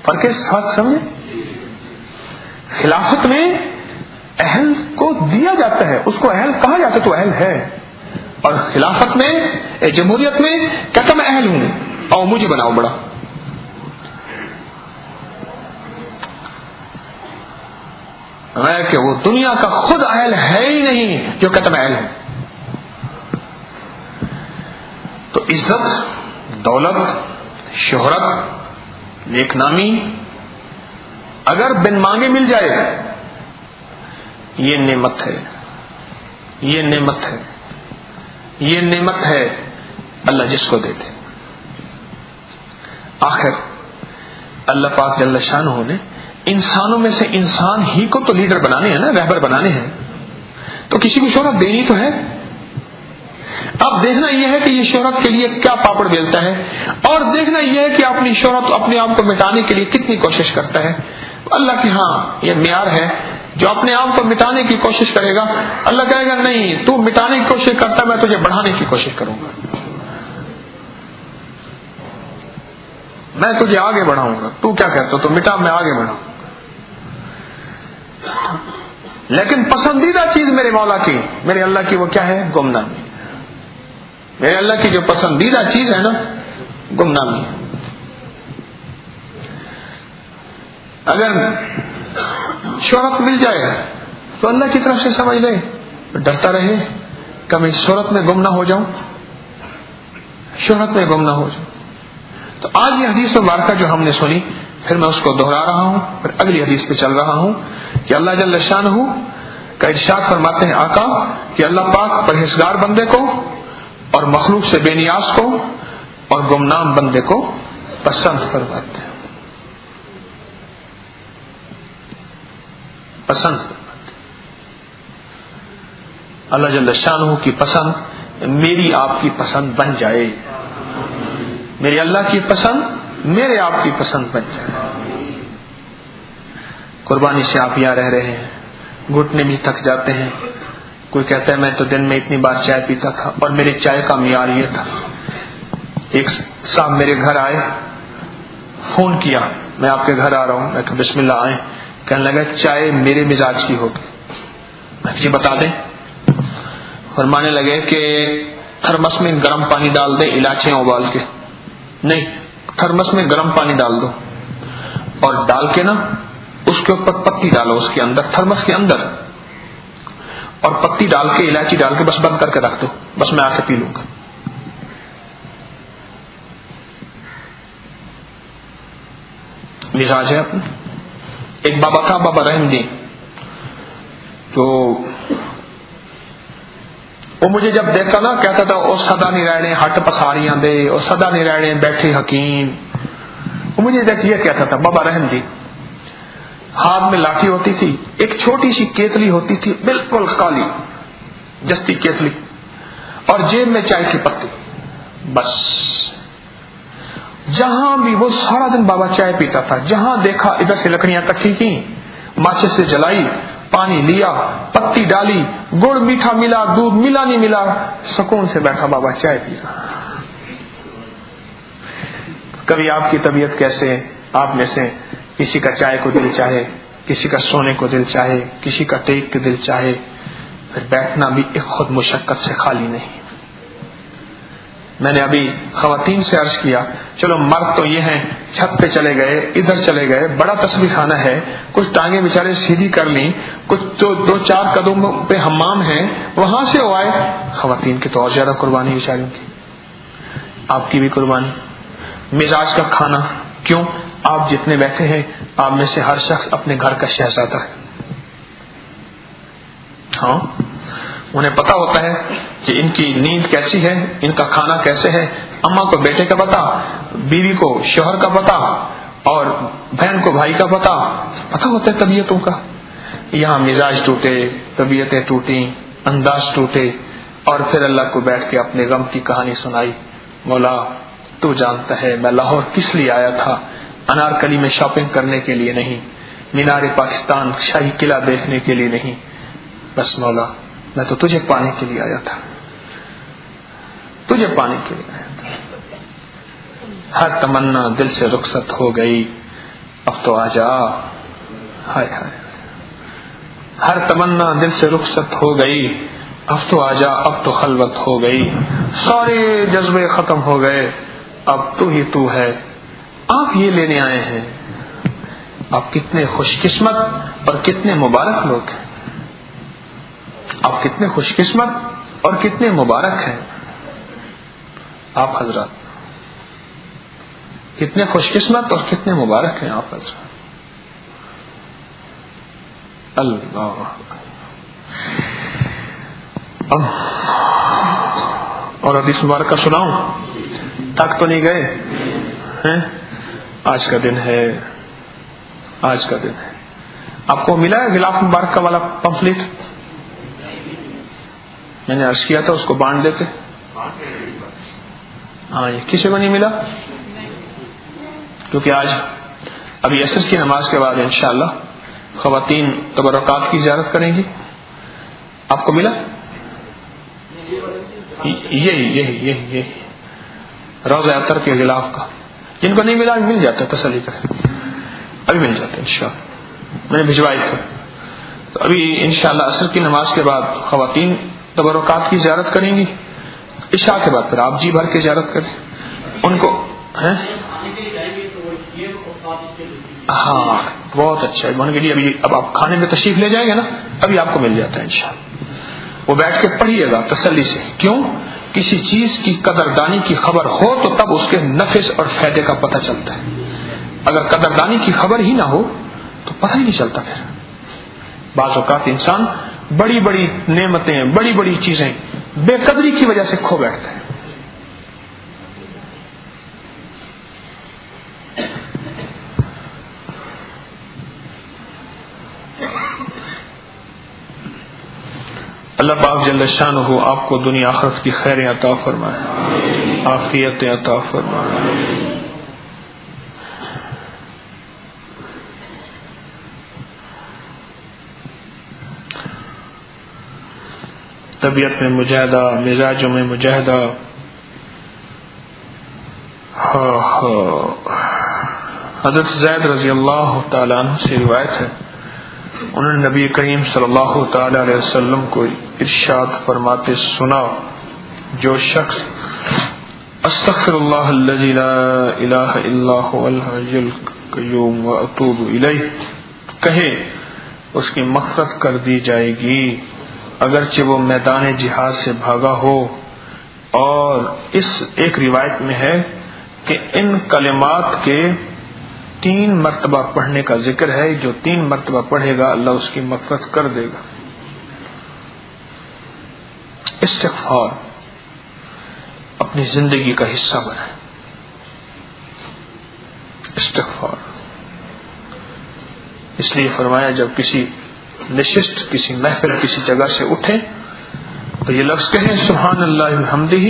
فرق سمجھے؟ خلافت میں اہل کو دیا جاتا ہے، اس کو اہل کہا جاتا ہے تو اہل ہے، اور خلافت میں جمہوریت میں کہتا میں اہل ہوں اور مجھے بناؤ بڑا. کہ وہ دنیا کا خود اہل ہے ہی نہیں جو کہتا میں اہل ہوں. تو عزت، دولت، شہرت، نیک نامی اگر بن مانگے مل جائے، یہ نعمت ہے، یہ نعمت ہے، یہ نعمت ہے اللہ جس کو دیتے. آخر اللہ پاک جل شانہ نے انسانوں میں سے انسان ہی کو تو لیڈر بنانے ہیں نا، رہبر بنانے ہیں، تو کسی کو شہرت دینی تو ہے. اب دیکھنا یہ ہے کہ یہ شہرت کے لیے کیا پاپڑ بیلتا ہے، اور دیکھنا یہ ہے کہ اپنی شہرت اپنے آپ کو مٹانے کے لیے کتنی کوشش کرتا ہے. اللہ کے ہاں یہ معیار ہے، جو اپنے آپ کو مٹانے کی کوشش کرے گا اللہ کہے گا نہیں، تو مٹانے کی کوشش کرتا ہے، میں تجھے بڑھانے کی کوشش کروں گا، میں تجھے آگے بڑھاؤں گا. تو کیا کہتا تو مٹا، میں آگے بڑھاؤں. لیکن پسندیدہ چیز میرے مولا کی، میرے اللہ کی، وہ کیا ہے؟ گمنامی. میرے اللہ کی جو پسندیدہ چیز ہے نا، گمنامی. اگر شہرت مل جائے تو اللہ کی طرف سے سمجھ لے، ڈرتا رہے کہ میں شہرت میں گم نہ ہو جاؤں، شہرت میں گم نہ ہو جاؤں. تو آج یہ حدیث مبارکہ جو ہم نے سنی، پھر میں اس کو دہرا رہا ہوں، پھر اگلی حدیث پہ چل رہا ہوں کہ اللہ جل شانہ کا ارشاد فرماتے ہیں آقا کہ اللہ پاک پرہیزگار بندے کو اور مخلوق سے بے نیاز کو اور گمنام بندے کو پسند فرماتے ہیں، پسند فرماتے ہیں. اللہ جل شانہ کی پسند میری آپ کی پسند بن جائے. میری اللہ کی پسند میرے آپ کی پسند بن جائے. قربانی سے آپ یہاں رہ رہے ہیں، گھٹنے بھی تھک جاتے ہیں. کوئی کہتا ہے میں تو دن میں اتنی بار چائے پیتا تھا اور میرے چائے کا معیار یہ تھا. ایک صاحب میرے گھر آئے، فون کیا میں آپ کے گھر آ رہا ہوں. میں کہا بسم اللہ آئیں. کہنے لگا چائے میرے مزاج کی ہوگی. جی بتا دیں. فرمانے لگے کہ تھرمس میں گرم پانی ڈال دیں الائچیاں ابال کے. نہیں، تھرمس میں گرم پانی ڈال دو اور ڈال کے نا اس کے اوپر پتی ڈالو اس کے اندر، تھرمس کے اندر، اور پتی ڈال کے الائچی ڈال کے بس بند کر کے رکھ دو، بس میں آ کے پی لوں گا. مزاج ہے اپنا. ایک بابا تھا بابا رحم دین، تو وہ مجھے جب دیکھتا نا کہتا تھا او سدا نہیں رہنے ہٹ پساریاں دے، او سدا نہیں رہنے بیٹھے حکیم. وہ مجھے دیکھ یہ کہتا تھا بابا رحم دین. ہاتھ میں لاٹھی ہوتی تھی، ایک چھوٹی سی کیتلی ہوتی تھی بالکل کالی جستی کیتلی، اور جیب میں چائے کی پتی. بس جہاں بھی وہ سارا دن بابا چائے پیتا تھا، جہاں دیکھا ادھر سے لکڑیاں اکٹھی کی، ماچس سے جلائی، پانی لیا، پتی ڈالی، گڑ میٹھا ملا، دودھ ملا نہیں ملا، سکون سے بیٹھا بابا چائے پیا. کبھی آپ کی طبیعت کیسے، آپ میں سے کسی کا چائے کو دل چاہے، کسی کا سونے کو دل چاہے، کسی کا ٹیک کے دل چاہے، پھر بیٹھنا بھی ایک خود مشقت سے خالی نہیں. میں نے ابھی خواتین سے عرض کیا چلو مرد تو یہ ہیں چھت پہ چلے گئے، ادھر چلے گئے، بڑا تسبیح خانہ ہے، کچھ ٹانگیں بیچارے سیدھی کر لیں، کچھ تو 2-4 قدم پہ حمام ہیں وہاں سے وہ آئے. خواتین کی تو اور زیادہ قربانی بیچاریوں کی، آپ کی بھی قربانی. مزاج کا کھانا کیوں؟ آپ جتنے بیٹھے ہیں آپ میں سے ہر شخص اپنے گھر کا شہزادہ ہے. ہاں انہیں پتا ہوتا ہے کہ ان کی نیند کیسی ہے، ان کا کھانا کیسے ہے. اماں کو بیٹے کا پتا، بیوی کو شوہر کا پتا، اور بہن کو بھائی کا پتا ہوتا ہے طبیعتوں کا. یہاں مزاج ٹوٹے، طبیعتیں ٹوٹیں، انداز ٹوٹے، اور پھر اللہ کو بیٹھ کے اپنے غم کی کہانی سنائی. مولا تو جانتا ہے میں لاہور کس لیے آیا تھا، انارکلی میں شاپنگ کرنے کے لیے نہیں، مینار پاکستان شاہی قلعہ دیکھنے کے لیے نہیں، بس مولا میں تو تجھے پانے کے لیے آیا تھا، تجھے پانے کے لیے آیا تھا. ہر تمنا دل سے رخصت ہو گئی، اب تو آ جا. ہائے ہائے، ہر تمنا دل سے رخصت ہو گئی، اب تو آ جا، اب تو خلوت ہو گئی، سارے جذبے ختم ہو گئے، اب تو ہی تو ہے، آپ یہ لینے آئے ہیں. آپ کتنے خوش قسمت اور کتنے مبارک لوگ ہیں، آپ کتنے خوش قسمت اور کتنے مبارک ہیں. آپ حضرات کتنے خوش قسمت اور کتنے مبارک ہیں آپ حضرات. اللہ اور حدیث مبارک کا سناؤں؟ تھک تو نہیں گئے ہیں؟ آج کا دن ہے، آج کا دن ہے. آپ کو ملا ہے غلاف مبارک کا والا پمفلیٹ؟ میں نے عرض کیا تھا اس کو بانٹ دیتے. ہاں یہ کسی کو نہیں ملا، کیونکہ آج ابھی عصر کی نماز کے بعد انشاءاللہ خواتین تبرکات کی زیارت کریں گی. آپ کو ملا؟ یہی روضہ اطہر کے غلاف کا. جن کو نہیں ملا مل جاتا ہے، تسلی کریں، ابھی مل جاتا ہے انشاءاللہ. میں نے بھجوائی تھا. تو ابھی انشاءاللہ عصر کی نماز کے بعد خواتین تبرکات کی زیارت کریں گی، عشاء کے بعد پھر آپ جی بھر کے زیارت کریں ان کو. ہاں بہت اچھا ہے. ابھی اب آپ کھانے میں تشریف لے جائیں گے نا، ابھی آپ کو مل جاتا ہے انشاءاللہ. وہ بیٹھ کے پڑھیے گا تسلی سے. کیوں؟ کسی چیز کی قدردانی کی خبر ہو تو تب اس کے نفع اور فائدے کا پتہ چلتا ہے. اگر قدردانی کی خبر ہی نہ ہو تو پتہ ہی نہیں چلتا. پھر بعض اوقات انسان بڑی بڑی نعمتیں، بڑی بڑی چیزیں بے قدری کی وجہ سے کھو بیٹھتا ہے. اللہ پاک جل شانہ آپ کو دنیا آخرت کی خیریں عطا فرمائے، عافیتیں عطا فرمائے۔ طبیعت میں مجاہدہ، مزاجوں میں مجاہدہ۔ حضرت زید رضی اللہ تعالیٰ عنہ سے روایت ہے، انہوں نے نبی کریم صلی اللہ تعالی علیہ وسلم کو ارشاد فرماتے سنا، جو شخص استغفر اللہ الذی لا الہ الا هو الحی القیوم واتوب الیہ کہے، اس کی مغفرت کر دی جائے گی اگرچہ وہ میدان جہاد سے بھاگا ہو۔ اور اس ایک روایت میں ہے کہ ان کلمات کے 3 مرتبہ پڑھنے کا ذکر ہے، جو 3 مرتبہ پڑھے گا اللہ اس کی مغفرت کر دے گا۔ استغفار اپنی زندگی کا حصہ بنائیں۔ استغفار اس لیے فرمایا جب کسی نشست، کسی محفل، کسی جگہ سے اٹھے تو یہ لفظ کہیں سبحان اللہ بحمدہ،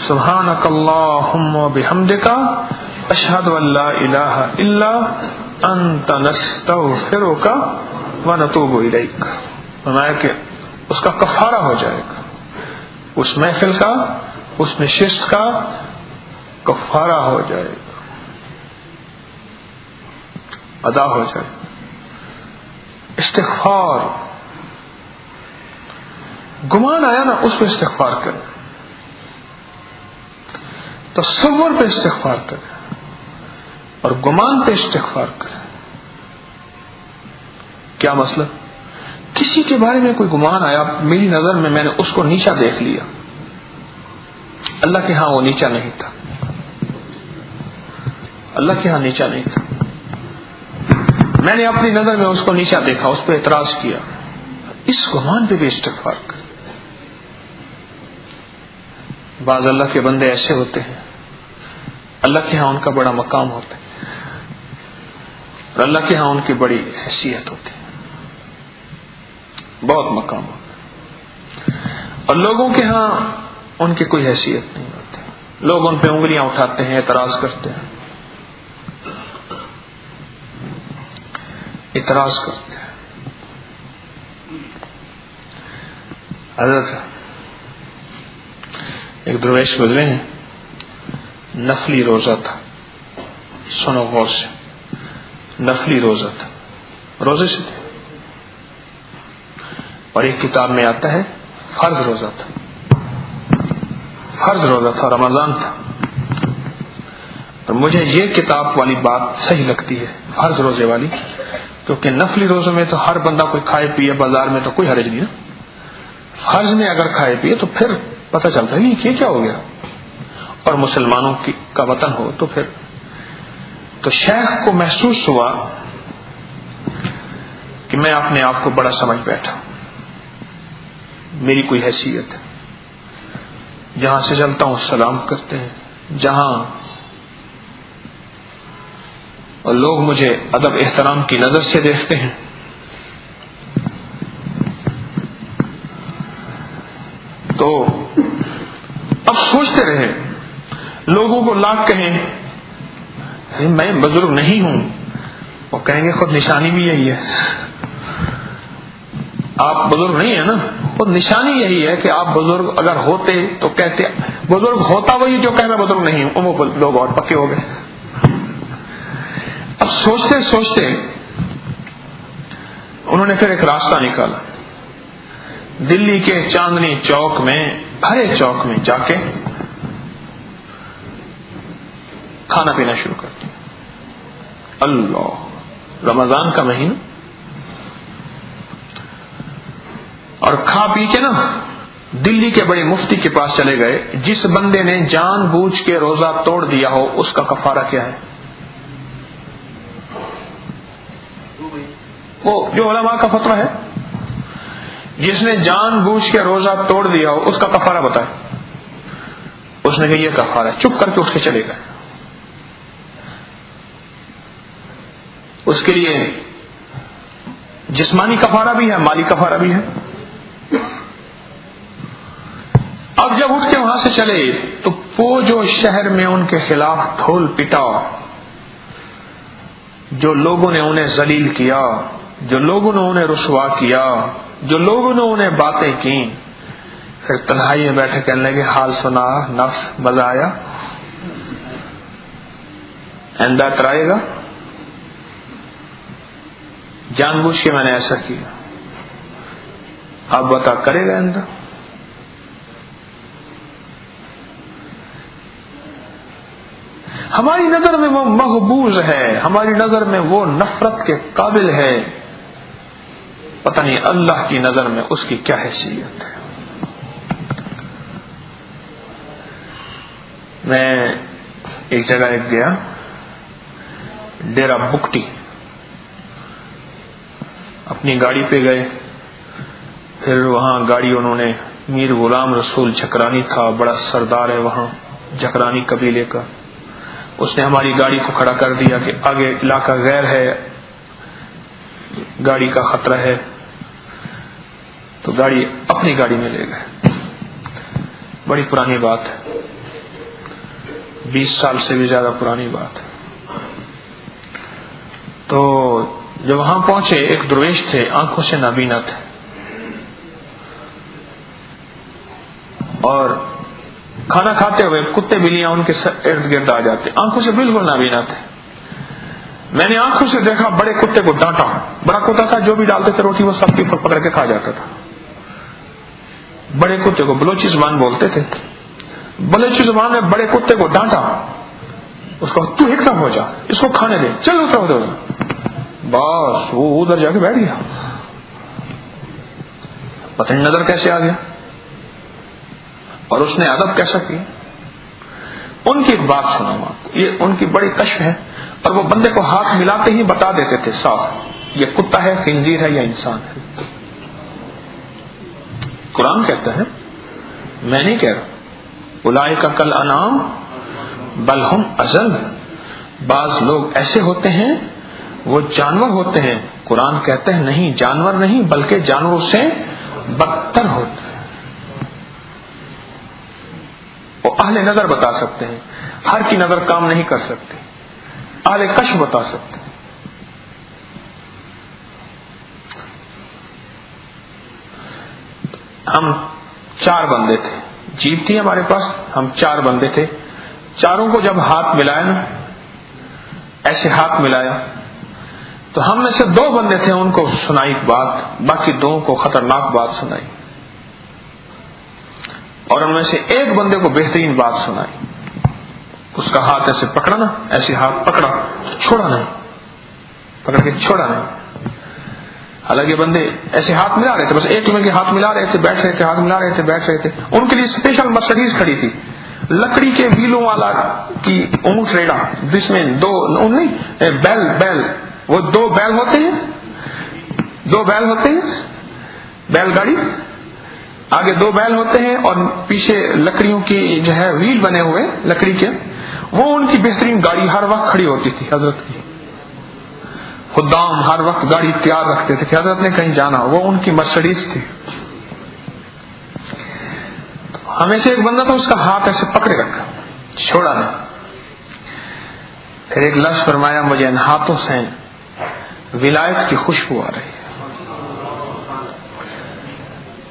سبحانک اللہم بحمدک، اشہد ان لا الہ الا انت نستغفرک ونتوب الیک۔ فرمایا کہ اس کا کفارہ ہو جائے گا، اس محفل کا، اس نشست کا کفارہ ہو جائے گا، ادا ہو جائے گا۔ استغفار، گمان آیا نا اس پہ استغفار کریں، تصور پہ استغفار کریں اور گمان پہ استغفار کریں۔ کیا مسئلہ؟ کسی کے بارے میں کوئی گمان آیا، میری نظر میں نے اس کو نیچا دیکھ لیا، اللہ کے ہاں وہ نیچا نہیں تھا، اللہ کے ہاں نیچا نہیں تھا، میں نے اپنی نظر میں اس کو نیچا دیکھا، اس پہ اعتراض کیا، اس گمان پہ بھی استغفار کر۔ بعض اللہ کے بندے ایسے ہوتے ہیں اللہ کے ہاں ان کا بڑا مقام ہوتا ہے اور اللہ کے ہاں ان کی بڑی حیثیت ہوتی ہے، بہت مقام ہوتا ہے، اور لوگوں کے ہاں ان کی کوئی حیثیت نہیں ہوتی، لوگ ان پہ انگلیاں اٹھاتے ہیں، اعتراض کرتے ہیں، اعتراض کرتے ہیں۔ حضرت ایک درویش گزرے ہیں، نفلی روزہ تھا، سنو غور سے، نفلی روزہ تھا، روزے سے تھے، اور ایک کتاب میں آتا ہے فرض روزہ تھا، فرض روزہ تھا، رمضان تھا۔ تو مجھے یہ کتاب والی بات صحیح لگتی ہے، فرض روزے والی، کیونکہ نفلی روزوں میں تو ہر بندہ کوئی کھائے پیے، بازار میں تو کوئی حرج نہیں نا، فرض میں اگر کھائے پیے تو پھر پتہ چلتا ہے نہیں یہ کیا ہو گیا، اور مسلمانوں کا وطن ہو تو پھر تو شیخ کو محسوس ہوا کہ میں اپنے آپ کو بڑا سمجھ بیٹھا، میری کوئی حیثیت ہے، جہاں سے چلتا ہوں سلام کرتے ہیں، جہاں اور لوگ مجھے ادب احترام کی نظر سے دیکھتے ہیں، تو اب سوچتے رہے، لوگوں کو لاکھ کہیں میں بزرگ نہیں ہوں، وہ کہیں گے خود نشانی بھی یہی ہے، آپ بزرگ نہیں ہیں نا، خود نشانی یہی ہے کہ آپ بزرگ اگر ہوتے تو کہتے، بزرگ ہوتا وہی جو کہ میں بزرگ نہیں ہوں، وہ لوگ اور پکے ہو گئے۔ اب سوچتے سوچتے انہوں نے پھر ایک راستہ نکالا، دلی کے چاندنی چوک میں، بھرے چوک میں جا کے کھانا پینا شروع کر دیا۔ اللہ، رمضان کا مہینہ، اور کھا پی کے نا دلی کے بڑے مفتی کے پاس چلے گئے، جس بندے نے جان بوجھ کے روزہ توڑ دیا ہو اس کا کفارہ کیا ہے؟ وہ جو علماء کا فتویٰ ہے، جس نے جان بوجھ کے روزہ توڑ دیا ہو اس کا کفارہ بتائے۔ اس نے کہا یہ کفارہ ہے، چپ کر کے اٹھ کے چلے گئے۔ اس کے لیے جسمانی کفارہ بھی ہے، مالی کفارہ بھی ہے۔ اب جب اٹھ کے وہاں سے چلے تو وہ جو شہر میں ان کے خلاف دھول پٹا، جو لوگوں نے انہیں ذلیل کیا، جو لوگوں نے انہیں رسوا کیا، جو لوگوں نے انہیں باتیں کی، پھر تنہائی میں بیٹھے کہنے لگے حال سنا نفس، مزہ آیا، آئندہ اترائے گا، جان بوجھ کے میں نے ایسا کیا، اب بتا کرے گا آئندہ؟ ہماری نظر میں وہ محبوز ہے، ہماری نظر میں وہ نفرت کے قابل ہے، پتہ نہیں اللہ کی نظر میں اس کی کیا حیثیت ہے۔ میں ایک جگہ گیا، ڈیرا بکٹی، اپنی گاڑی پہ گئے، پھر وہاں گاڑی انہوں نے، میر غلام رسول جھکرانی تھا، بڑا سردار ہے وہاں جھکرانی قبیلے کا، اس نے ہماری گاڑی کو کھڑا کر دیا کہ آگے علاقہ غیر ہے، گاڑی کا خطرہ ہے، تو گاڑی اپنی گاڑی میں لے گئے۔ بڑی پرانی بات ہے، 20 سال سے بھی زیادہ پرانی بات ہے۔ تو جب وہاں پہنچے ایک درویش تھے، آنکھوں سے نابینا تھے، اور کھانا کھاتے ہوئے کتے بلیاں ان کے ارد گرد آ جاتے، آنکھوں سے بالکل نابینا تھے۔ میں نے آنکھوں سے دیکھا، بڑے کتے کو ڈانٹا، بڑا کتا تھا، جو بھی ڈالتے تھے روٹی وہ سب کے اوپر پکڑ کے کھا جاتا تھا۔ بڑے کتے کو بلوچی زبان بولتے تھے، بلوچی زبان میں بڑے کتے کو ڈانٹا، اس کو تو ایک دم ہو جا، اس کو کھانے دے، چل ادھر، بس وہ ادھر جا کے بیٹھ گیا، پتہ نہیں نظر کیسے آ گیا، اور اس نے ادب کیسا کیا۔ ان کی ایک بات سنا، یہ ان کی بڑی کشف ہے، اور وہ بندے کو ہاتھ ملاتے ہی بتا دیتے تھے صاف یہ کتا ہے، خنزیر ہے یا انسان ہے۔ قرآن کہتا ہے، میں نہیں کہہ رہا، اولئک کالانعام بل ہم اضل، بعض لوگ ایسے ہوتے ہیں وہ جانور ہوتے ہیں، قرآن کہتے ہیں نہیں، جانور نہیں بلکہ جانوروں سے بدتر ہوتے ہیں۔ وہ اہل نظر بتا سکتے ہیں، ہر کی نظر کام نہیں کر سکتے، اہل کشف بتا سکتے ہیں۔ ہم 4 بندے تھے، جیپ تھی ہمارے پاس، ہم 4 بندے تھے، چاروں کو جب ہاتھ ملایا نا، ایسے ہاتھ ملایا تو ہم میں سے 2 بندے تھے، ان کو سنائی بات، باقی 2 کو خطرناک بات سنائی، اور ان میں سے ایک بندے کو بہترین بات سنائی۔ اس کا ہاتھ ایسے پکڑا نا، ایسے ہاتھ پکڑا، چھوڑا نہیں، پکڑ کے چھوڑا نہیں، حالانکہ بندے ایسے ہاتھ ملا رہے تھے، بس ایک میں کے ہاتھ ملا رہے تھے، بیٹھ رہے تھے، ہاتھ ملا رہے تھے، بیٹھ رہے تھے۔ ان کے لیے اسپیشل مرسڈیز کھڑی تھی، لکڑی کے ویلوں والا کی اونٹ ریڑا، جس میں 2 نہیں بیل، وہ 2 بیل ہوتے ہیں، 2 بیل ہوتے ہیں، بیل گاڑی، آگے 2 بیل ہوتے ہیں اور پیچھے لکڑیوں کی جو ہے ویل بنے ہوئے لکڑی کے، وہ ان کی بہترین گاڑی ہر وقت کھڑی ہوتی تھی۔ حضرت کی خدام ہر وقت گاڑی تیار رکھتے تھے کہ حضرت نے کہیں جانا، وہ ان کی مرسڈیز تھی۔ ہمیں سے ایک بندہ تھا، اس کا ہاتھ ایسے پکڑے رکھا، چھوڑا نہیں۔ پھر ایک لفظ فرمایا، مجھے ان ہاتھوں سے ولایت کی خوشبو آ رہی ہے۔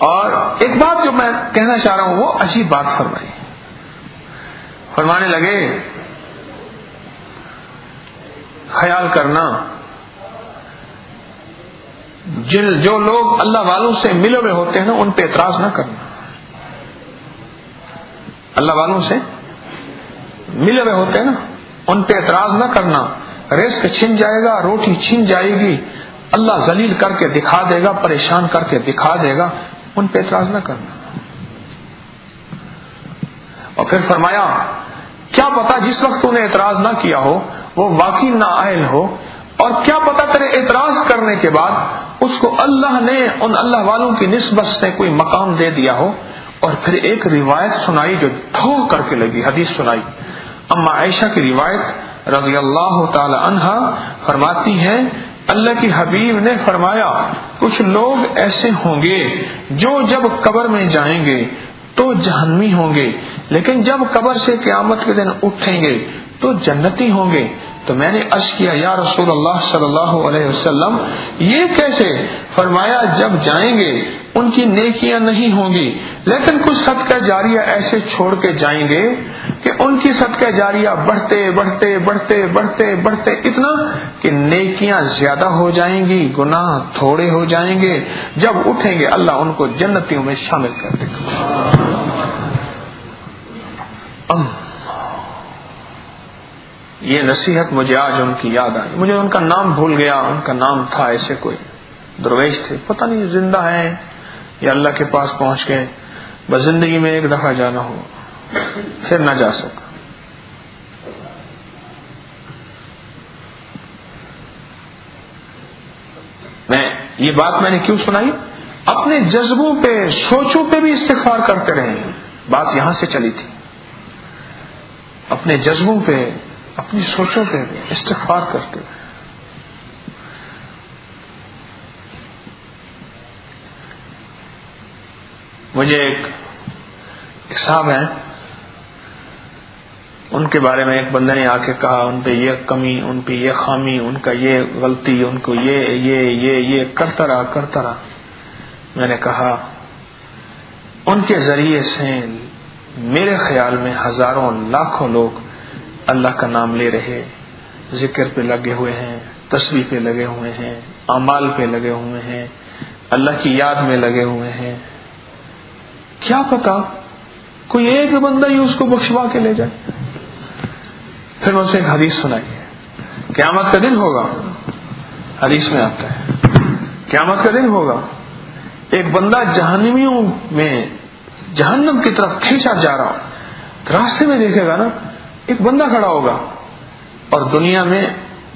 اور ایک بات جو میں کہنا چاہ رہا ہوں، وہ عجیب بات فرمائی، فرمانے لگے خیال کرنا جو لوگ اللہ والوں سے ملے ہوئے ہوتے ہیں نا، ان پہ اعتراض نہ کرنا، اللہ والوں سے ملے ہوئے ہوتے ہیں نا، ان پہ اعتراض نہ کرنا، رزق چھن جائے گا، روٹی چھن جائے گی، اللہ ذلیل کر کے دکھا دے گا، پریشان کر کے دکھا دے گا، ان پہ اعتراض نہ کرنا۔ اور پھر فرمایا، کیا پتا جس وقت تو نے اعتراض نہ کیا ہو وہ واقعی نااہل ہو، اور کیا پتا تیرے اعتراض کرنے کے بعد اس کو اللہ نے ان اللہ والوں کی نسبت سے کوئی مقام دے دیا ہو۔ اور پھر ایک روایت سنائی جو دھو کر کے لگی، حدیث سنائی، اما عائشہ کی روایت رضی اللہ تعالی عنہا فرماتی ہے، اللہ کی حبیب نے فرمایا، کچھ لوگ ایسے ہوں گے جو جب قبر میں جائیں گے تو جہنمی ہوں گے، لیکن جب قبر سے قیامت کے دن اٹھیں گے تو جنتی ہوں گے۔ تو میں نے عرض کیا یا رسول اللہ صلی اللہ علیہ وسلم یہ کیسے؟ فرمایا جب جائیں گے ان کی نیکیاں نہیں ہوں گی، لیکن کچھ صدقہ جاریہ ایسے چھوڑ کے جائیں گے کہ ان کی صدقہ جاریہ بڑھتے بڑھتے بڑھتے بڑھتے بڑھتے اتنا کہ نیکیاں زیادہ ہو جائیں گی، گناہ تھوڑے ہو جائیں گے۔ جب اٹھیں گے اللہ ان کو جنتیوں میں شامل کر دے گا۔ یہ نصیحت مجھے آج ان کی یاد آئی، مجھے ان کا نام بھول گیا، ان کا نام تھا ایسے کوئی درویش تھے، پتہ نہیں زندہ ہیں یا اللہ کے پاس پہنچ گئے، بس زندگی میں ایک دفعہ جانا ہو پھر نہ جا سکا۔ یہ بات میں نے کیوں سنائی؟ اپنے جذبوں پہ سوچوں پہ بھی استغفار کرتے رہے، بات یہاں سے چلی تھی، اپنے جذبوں پہ اپنی سوچوں پہ بھی استغفار کرتے رہے۔ مجھے ایک صاحب ہیں، ان کے بارے میں ایک بندے نے آ کے کہا ان پہ یہ کمی، ان پہ یہ خامی، ان کا یہ غلطی، ان کو یہ کرتا رہا۔ میں نے کہا ان کے ذریعے سے میرے خیال میں ہزاروں لاکھوں لوگ اللہ کا نام لے رہے، ذکر پہ لگے ہوئے ہیں، تسبیح پہ لگے ہوئے ہیں، اعمال پہ لگے ہوئے ہیں، اللہ کی یاد میں لگے ہوئے ہیں۔ کیا پتا کوئی ایک بندہ ہی اس کو بخشوا کے لے جائے۔ پھر میں اسے ایک حدیث سنائی، قیامت کا دن ہوگا، حدیث میں آتا ہے قیامت کا دن ہوگا، ایک بندہ جہنمیوں میں جہنم کی طرف کھینچا جا رہا، راستے میں دیکھے گا نا ایک بندہ کھڑا ہوگا اور دنیا میں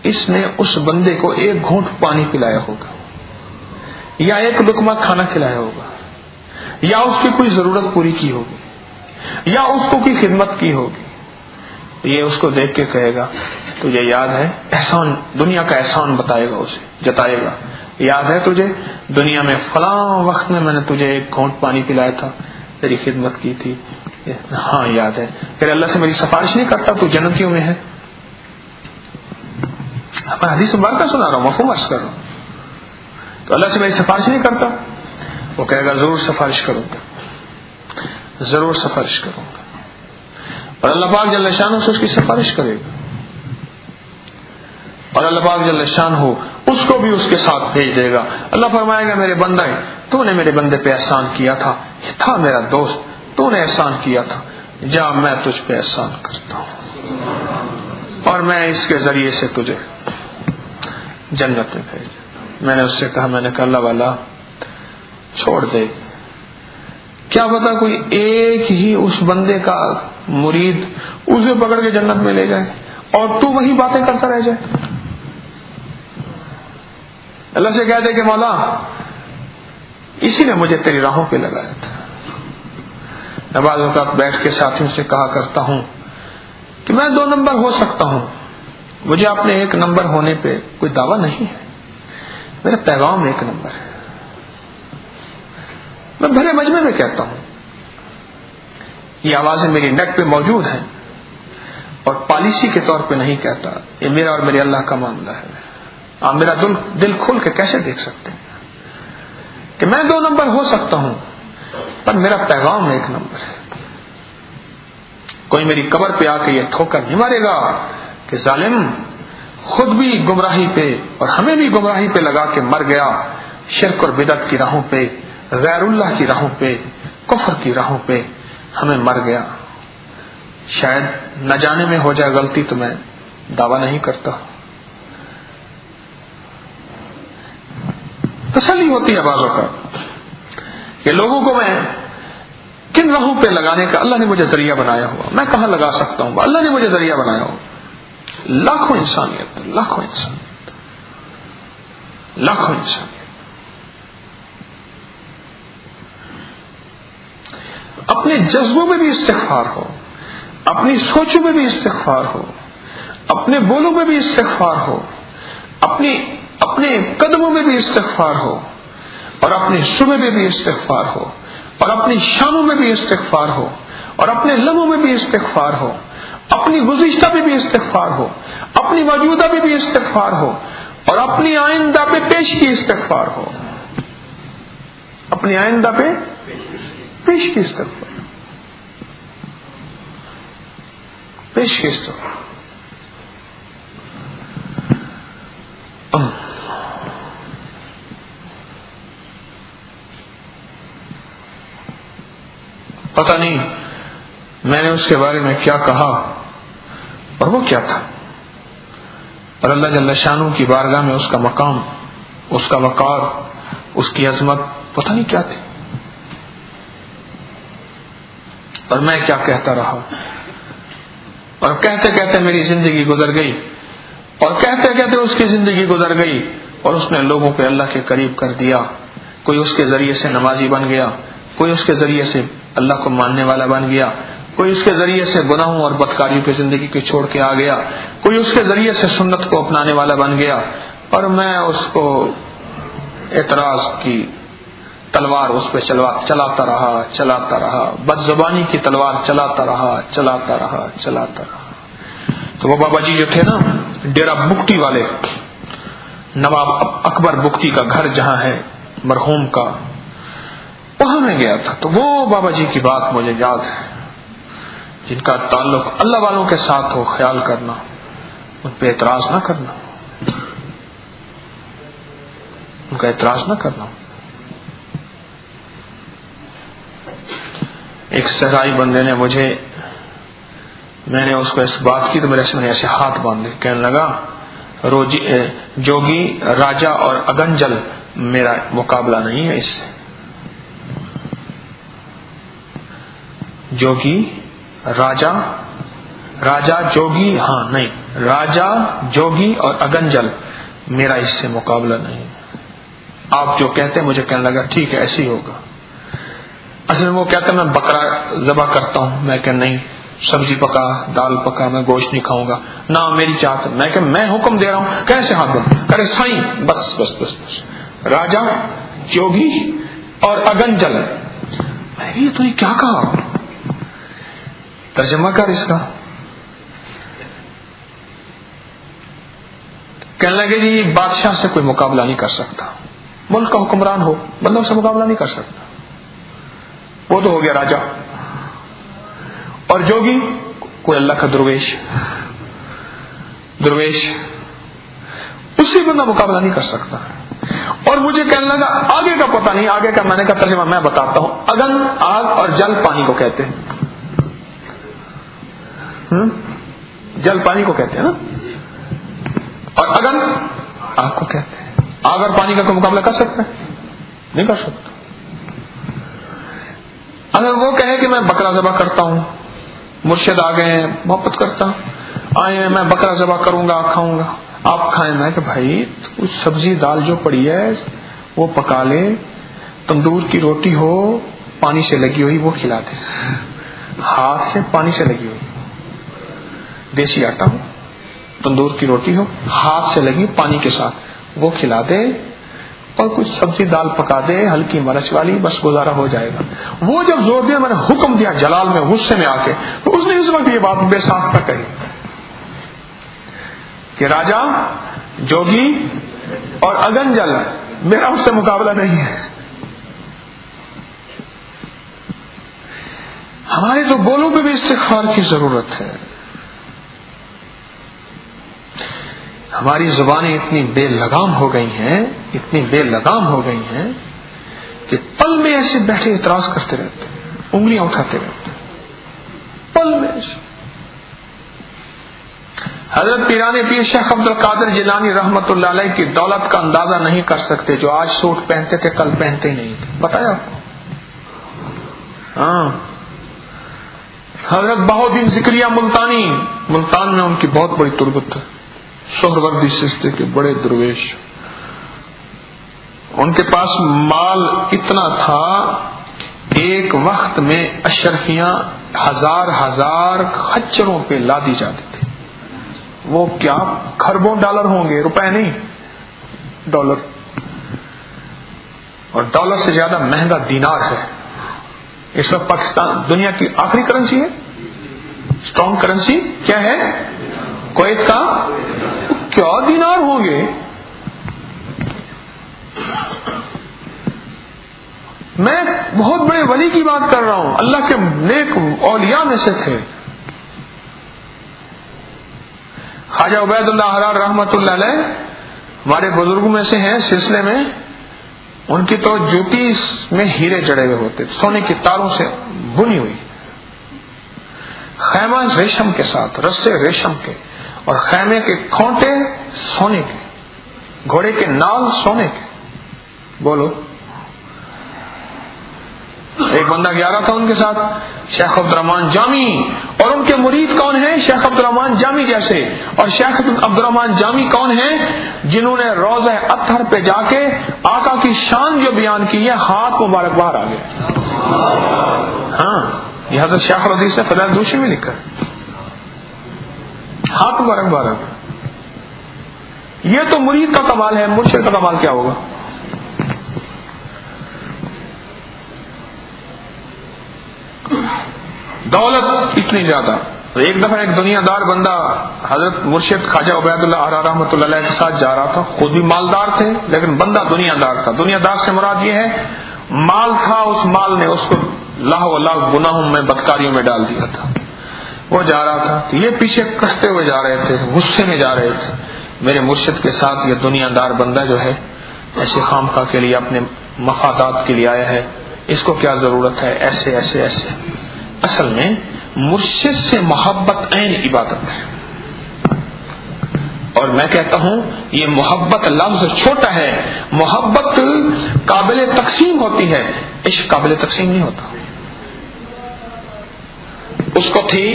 اس نے اس بندے کو ایک گھونٹ پانی پلایا ہوگا یا ایک لقمہ کھانا کھلایا ہوگا یا اس کی کوئی ضرورت پوری کی ہوگی یا اس کو کوئی خدمت کی ہوگی۔ یہ اس کو دیکھ کے کہے گا تجھے یاد ہے احسان، دنیا کا احسان بتائے گا، اسے جتائے گا، یاد ہے تجھے دنیا میں فلاں وقت میں نے تجھے ایک گھونٹ پانی پلایا تھا، تیری خدمت کی تھی؟ ہاں یاد ہے۔ پھر اللہ سے میری سفارش نہیں کرتا تو جنتیوں میں ہے؟ میں حدیث مبارکہ سنا رہا ہوں، مفہوم عرض کر رہا ہوں۔ تو اللہ سے میری سفارش نہیں کرتا؟ وہ کہے گا ضرور سفارش کروں گا، ضرور سفارش کروں گا، اور اللہ پاک جل شانہ سے اس کی سفارش کرے گا، اور اللہ پاک جل شانہ اس کو بھی اس کے ساتھ بھیج دے گا۔ اللہ فرمائے گا میرے بندے تو نے میرے بندے پہ احسان کیا تھا، یہ تھا میرا دوست، تو نے احسان کیا تھا، جا میں تجھ پہ احسان کرتا ہوں اور میں اس کے ذریعے سے تجھے جنت میں بھیج۔ میں نے اس سے کہا، میں نے کہا اللہ والا چھوڑ دے، کیا پتا کوئی ایک ہی اس بندے کا مرید اسے پکڑ کے جنت میں لے جائے اور تو وہی باتیں کرتا رہ جائے۔ اللہ سے کہہ دے کہ مولا اسی نے مجھے تیری راہوں پہ لگایا تھا۔ میں بعض اوقات بیٹھ کے ساتھیوں سے کہا کرتا ہوں کہ میں 2 نمبر ہو سکتا ہوں، مجھے اپنے 1 نمبر ہونے پہ کوئی دعویٰ نہیں ہے، میرا پیغام 1 نمبر ہے۔ میں بھرے مجمع میں کہتا ہوں، یہ آوازیں میری نیٹ پہ موجود ہیں اور پالیسی کے طور پہ نہیں کہتا، یہ میرا اور میرے اللہ کا معاملہ ہے۔ آپ میرا دل کھول کے کیسے دیکھ سکتے ہیں کہ میں 2 نمبر ہو سکتا ہوں پر میرا پیغام 1 نمبر ہے۔ کوئی میری قبر پہ آ کے یہ ٹھوکر نہیں مارے گا کہ ظالم خود بھی گمراہی پہ اور ہمیں بھی گمراہی پہ لگا کے مر گیا، شرک اور بدعت کی راہوں پہ، غیر اللہ کی راہوں پہ، کفر کی راہوں پہ ہمیں مر گیا۔ شاید نہ جانے میں ہو جائے غلطی تو میں دعویٰ نہیں کرتا، تسلی ہوتی ہے بعضوں کا کہ لوگوں کو میں کن راہوں پہ لگانے کا اللہ نے مجھے ذریعہ بنایا ہوا، میں کہاں لگا سکتا ہوں، اللہ نے مجھے ذریعہ بنایا ہوا۔ لاکھوں انسانیت، لاکھوں انسانیت، لاکھوں انسانیت۔ اپنے جذبوں میں بھی استغفار ہو، اپنی سوچوں میں بھی استغفار ہو، اپنے بولوں میں بھی استغفار ہو، اپنے قدموں میں بھی استغفار ہو اور اپنے صبح میں بھی استغفار ہو، اور اپنی شاموں میں بھی استغفار ہو، اور اپنے لمحوں میں بھی استغفار ہو، اپنی گزشتہ پہ بھی استغفار ہو، اپنی موجودہ پہ بھی استغفار ہو، اور اپنی آئندہ پہ پیش کی استغفار ہو، اپنی آئندہ پہ پیش کی استغفار، پیش کی استغفار۔ پتہ نہیں میں نے اس کے بارے میں کیا کہا اور وہ کیا تھا، اور اللہ جل شانہ کی بارگاہ میں اس کا مقام، اس کا وقار، اس کی عظمت پتہ نہیں کیا تھی، اور میں کیا کہتا رہا، اور کہتے کہتے میری زندگی گزر گئی، اور کہتے کہتے اس کی زندگی گزر گئی، اور اس نے لوگوں پہ اللہ کے قریب کر دیا۔ کوئی اس کے ذریعے سے نمازی بن گیا، کوئی اس کے ذریعے سے اللہ کو ماننے والا بن گیا، کوئی اس کے ذریعے سے گناہوں اور بدکاریوں کی زندگی کو چھوڑ کے آ گیا، کوئی اس کے ذریعے سے سنت کو اپنانے والا بن گیا، اور میں اس کو اعتراض کی تلوار اس پہ چلاتا رہا، بد زبانی کی تلوار چلاتا رہا۔ تو وہ بابا جی جو تھے نا، ڈیرا بگٹی والے، نواب اکبر بگٹی کا گھر جہاں ہے مرحوم کا، وہاں میں گیا تھا۔ تو وہ بابا جی کی بات مجھے یاد ہے، جن کا تعلق اللہ والوں کے ساتھ ہو، خیال کرنا، ان پہ اعتراض نہ کرنا، ان کا اعتراض نہ کرنا۔ ایک صحرائی بندے نے میں نے اس کو اس بات کی تو میرے سے ایسے ہاتھ باندھے، کہنے لگا جوگی راجا اور اگنجل میرا مقابلہ نہیں ہے اس سے۔ جوگی راجا جوگی، ہاں نہیں، راجا جوگی اور اگنجل میرا اس سے مقابلہ نہیں۔ آپ جو کہتے ہیں، مجھے کہنے لگا ٹھیک ہے ایسے ہی ہوگا۔ اصل میں وہ کہتا میں بکرا ذبح کرتا ہوں، میں کہ نہیں، سبزی پکا، دال پکا، میں گوشت نہیں کھاؤں گا، نہ میری چاہت، میں کہ میں حکم دے رہا ہوں، کیسے ہاتھ بند کرے سائیں، بس راجا جوگی اور اگنجل۔ یہ تو یہ کیا کہا، ترجمہ کر اس کا۔ کہنے لگے جی بادشاہ سے کوئی مقابلہ نہیں کر سکتا، ملک کا حکمران ہو، بندوں سے مقابلہ نہیں کر سکتا، وہ تو ہو گیا راجا، اور جوگی کوئی اللہ کا درویش، اسی بندہ مقابلہ نہیں کر سکتا۔ اور مجھے کہنے لگا آگے کا پتہ نہیں، آگے کا میں نے کہا ترجمہ میں بتاتا ہوں، اگن آگ اور جل پانی کو کہتے ہیں، جل پانی کو کہتے ہیں نا، اور اگن آگ کو کہتے ہیں۔ آگ اور پانی کا کوئی مقابلہ کر سکتا ہے؟ نہیں کر سکتا۔ اگر وہ کہے کہ میں بکرا ذبح کرتا ہوں، مرشد آ گئے ہیں، محبت کرتا ہوں، آئے ہیں، میں بکرا ذبح کروں گا، کھاؤں گا، آپ کھائیں، میں کہ بھائی کچھ سبزی دال جو پڑی ہے وہ پکا لے، تندور کی روٹی ہو پانی سے لگی ہوئی وہ کھلا دے، ہاتھ سے پانی سے لگی ہوئی، دیسی آٹا ہو، تندور کی روٹی ہو، ہاتھ سے لگی پانی کے ساتھ وہ کھلا دے، اور کچھ سبزی دال پکا دے ہلکی مرچ والی، بس گزارا ہو جائے گا۔ وہ جب زور دیا، میں نے حکم دیا جلال میں غصے میں آ کے، تو اس نے اس وقت یہ بات بے ساختہ کہی کہ راجا جوگی اور اگنجل میرا اس سے مقابلہ نہیں ہے۔ ہمارے تو بولوں پہ بھی استغفار کی ضرورت ہے۔ ہماری زبانیں اتنی بے لگام ہو گئی ہیں کہ پل میں ایسے بیٹھے اعتراض کرتے رہتے ہیں، انگلیاں اٹھاتے رہتے ہیں، پل میں ایسے۔ حضرت پیران پیر شیخ عبد القادر جیلانی رحمت اللہ علیہ کی دولت کا اندازہ نہیں کر سکتے، جو آج سوٹ پہنتے تھے کل پہنتے ہی نہیں تھے، بتایا آپ کو؟ ہاں، حضرت بہاؤالدین زکریا ملتان میں ان کی بہت بڑی تربت ہے، سہروردی سلسلے کے بڑے درویش، ان کے پاس مال اتنا تھا، ایک وقت میں اشرفیاں ہزار خچروں پہ لادی جاتی تھی، وہ کیا کھربوں ڈالر ہوں گے، روپے نہیں، ڈالر، اور ڈالر سے زیادہ مہنگا دینار ہے، اس وقت پاکستان دنیا کی آخری کرنسی ہے، اسٹرانگ کرنسی کیا ہے؟ کویت کا کیا دینار ہوں گے؟ میں بہت بڑے ولی کی بات کر رہا ہوں، اللہ کے نیک اولیاء میں سے تھے، خواجہ عبید اللہ حرار رحمۃ اللہ علیہ ہمارے بزرگوں میں سے ہیں سلسلے میں، ان کی تو جوتی میں ہیرے جڑے ہوئے ہوتے، سونے کی تاروں سے بنی ہوئی، خیمہ ریشم کے ساتھ، رسے ریشم کے، اور خیمے کے کھونٹے سونے کے، گھوڑے کے نال سونے کے۔ بولو، ایک بندہ گیا رہا تھا ان کے ساتھ، شیخ عبد الرحمان جامی، اور ان کے مرید کون ہیں؟ شیخ عبد الرحمان جامی جیسے۔ اور شیخ عبد الرحمان جامی کون ہیں؟ جنہوں نے روضہ اطہر پہ جا کے آقا کی شان جو بیان کی ہے، ہاتھ مبارک باہر آ گئے۔ ہاں، یہ حضرت شیخ الحدیث نے فضائل دوشی میں لکھا، ہاتھ مبارک باہر آ گئے۔ یہ تو مرید کا کمال ہے، مرشد کا کمال کیا ہوگا؟ دولت اتنی زیادہ۔ ایک دفعہ ایک دنیا دار بندہ حضرت مرشد خواجہ عبید اللہ حرار رحمۃ اللہ علیہ کے ساتھ جا رہا تھا، خود بھی مالدار تھے لیکن بندہ دنیا دار تھا۔ دنیا دار سے مراد یہ ہے مال تھا، اس مال نے اس کو لاہ و لاہ گناہوں میں بدکاریوں میں ڈال دیا تھا۔ وہ جا رہا تھا تو یہ پیچھے کستے ہوئے جا رہے تھے، غصے میں جا رہے تھے، میرے مرشد کے ساتھ یہ دنیا دار بندہ جو ہے ایسے خامخواہ کے لیے اپنے مفادات کے لیے آیا ہے، اس کو کیا ضرورت ہے، ایسے ایسے ایسے۔ اصل میں مرشد سے محبت عین عبادت ہے، اور میں کہتا ہوں یہ محبت لفظ چھوٹا ہے، محبت قابل تقسیم ہوتی ہے، عشق قابل تقسیم نہیں ہوتا۔ اس کو تھی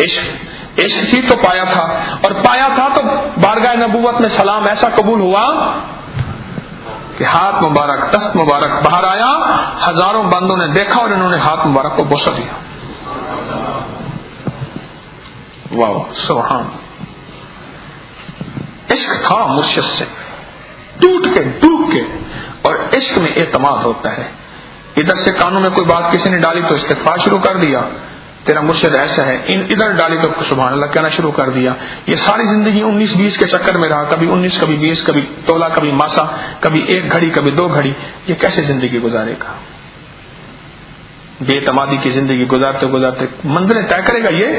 عشق تھی تو پایا تھا، اور پایا تھا تو بارگاہ نبوت میں سلام ایسا قبول ہوا کہ ہاتھ مبارک، دست مبارک باہر آیا، ہزاروں بندوں نے دیکھا اور انہوں نے ہاتھ مبارک کو بوسہ دیا۔ واو سبحان، عشق تھا مرشد سے، ٹوٹ کے ڈوب کے، اور عشق میں اعتماد ہوتا ہے۔ ادھر سے کانوں میں کوئی بات کسی نے ڈالی تو استغفار شروع کر دیا، تیرا مرشد ایسا ہے، ادھر ڈالی تو سبحان اللہ کہنا شروع کر دیا۔ یہ ساری زندگی 19-20 کے چکر میں رہا، کبھی 19 کبھی 20 کبھی تولہ کبھی ماسا، کبھی ایک گھڑی کبھی 2 گھڑی، یہ کیسے زندگی گزارے گا؟ بے اعتمادی کی زندگی گزارتے گزارتے منزلیں طے کرے گا۔ یہ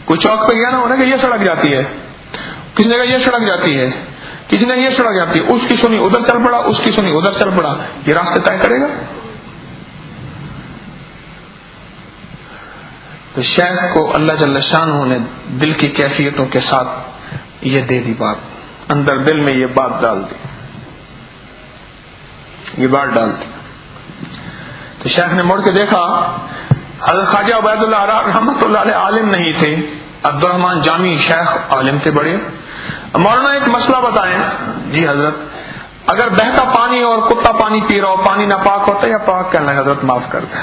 کوئی چوک پہ گیا نا، انہیں کہ یہ سڑک جاتی ہے، کسی نے کہا یہ سڑک جاتی ہے، کسی نے یہ سڑک جاتی ہے، اس کی سنی ادھر چل پڑا، اس کی سنی ادھر چل پڑا، یہ راستے طے کرے گا؟ تو شیخ کو اللہ جل شانہ نے دل کی کیفیتوں کے ساتھ یہ دے دی بات، اندر دل میں یہ بات ڈال دی، یہ بات ڈال دی۔ تو شیخ نے مڑ کے دیکھا، حضرت خواجہ عبید اللہ حرار رحمۃ اللہ علیہ عالم نہیں تھے، عبد الرحمان جامی شیخ عالم تھے بڑے۔ مولانا ایک مسئلہ بتائیں۔ جی حضرت، اگر بہتا پانی اور کتا پانی پی رہا ہو، پانی ناپاک ہوتا ہے یا پاک؟ کہنا ہے حضرت معاف کر دیں۔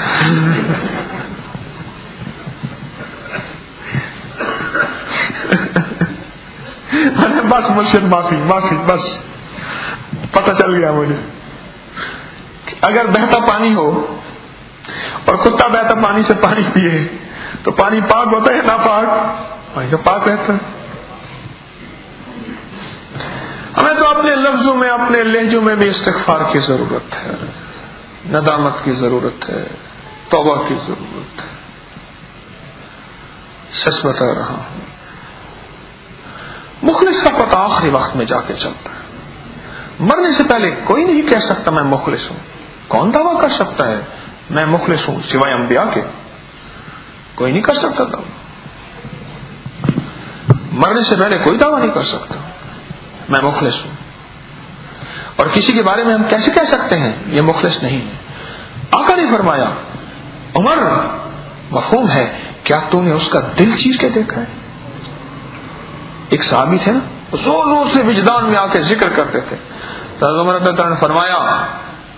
بس مرشد معافی معافی، بس پتہ چل گیا مجھے۔ اگر بہتا پانی ہو اور کتا بہتا پانی سے پانی پیے تو پانی پاک ہوتا ہے یا ناپاک؟ پانی تو پاک رہتا ہے۔ ہمیں تو اپنے لفظوں میں، اپنے لہجوں میں بھی استغفار کی ضرورت ہے، ندامت کی ضرورت ہے، توبہ کی ضرورت ہے۔ سچ بتا رہا ہوں، مخلص کا پتہ آخری وقت میں جا کے چلتا ہے۔ مرنے سے پہلے کوئی نہیں کہہ سکتا میں مخلص ہوں۔ کون دعویٰ کر سکتا ہے میں مخلص ہوں سوائے انبیاء کے؟ کوئی نہیں کر سکتا تھا۔ مرنے سے پہلے کوئی دعویٰ نہیں کر سکتا میں مخلص ہوں، اور کسی کے بارے میں ہم کیسے کہہ سکتے ہیں یہ مخلص نہیں ہے؟ آقا نے فرمایا عمر مفہوم ہے، کیا تو نے اس کا دل چیر کے دیکھا ہے؟ ایک صحابی تھے نا، زور زور سے وجدان میں آ کے ذکر کرتے تھے، تو عمر رضی اللہ عنہ نے فرمایا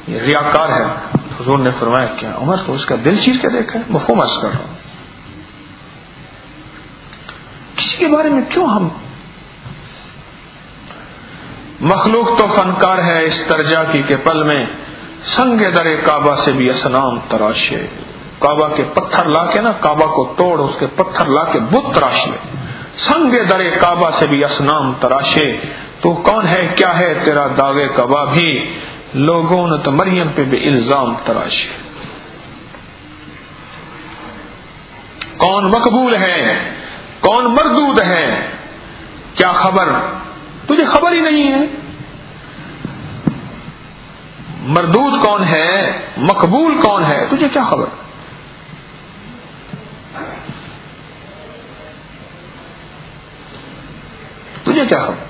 یہ ریاکار ہے۔ حضور نے فرمایا کیا عمر کو اس کا دل چیر کے دیکھا ہے؟ مفہوم عرض کر رہا ہوں، کسی کے بارے میں کیوں ہم؟ مخلوق تو فنکار ہے اس ترجا کی کہ پل میں سنگ در کعبہ سے بھی اصنام تراشے. کعبہ کے پتھر لا کے نا، کعبہ کو توڑ اس کے پتھر لا کے بت تراش لے. سنگ در کعبہ سے بھی اصنام تراشے. تو کون ہے کیا ہے تیرا داغ کعبہ بھی، لوگوں نے تو مریم پہ بھی الزام تراشے. کون مقبول ہے کون مردود ہے کیا خبر، تجھے خبر ہی نہیں ہے. مردود کون ہے مقبول کون ہے تجھے کیا خبر. تجھے کیا خبر.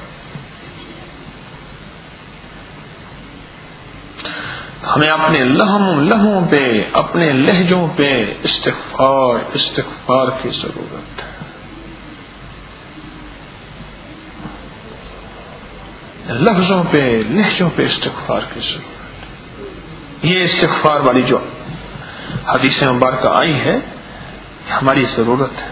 ہمیں اپنے لہموں پہ، اپنے لہجوں پہ استغفار کی ضرورت ہے. لفظوں پہ لہجوں پہ استغفار کی ضرورت. یہ استغفار والی جو حدیث مبارکہ آئی ہے ہماری ضرورت ہے.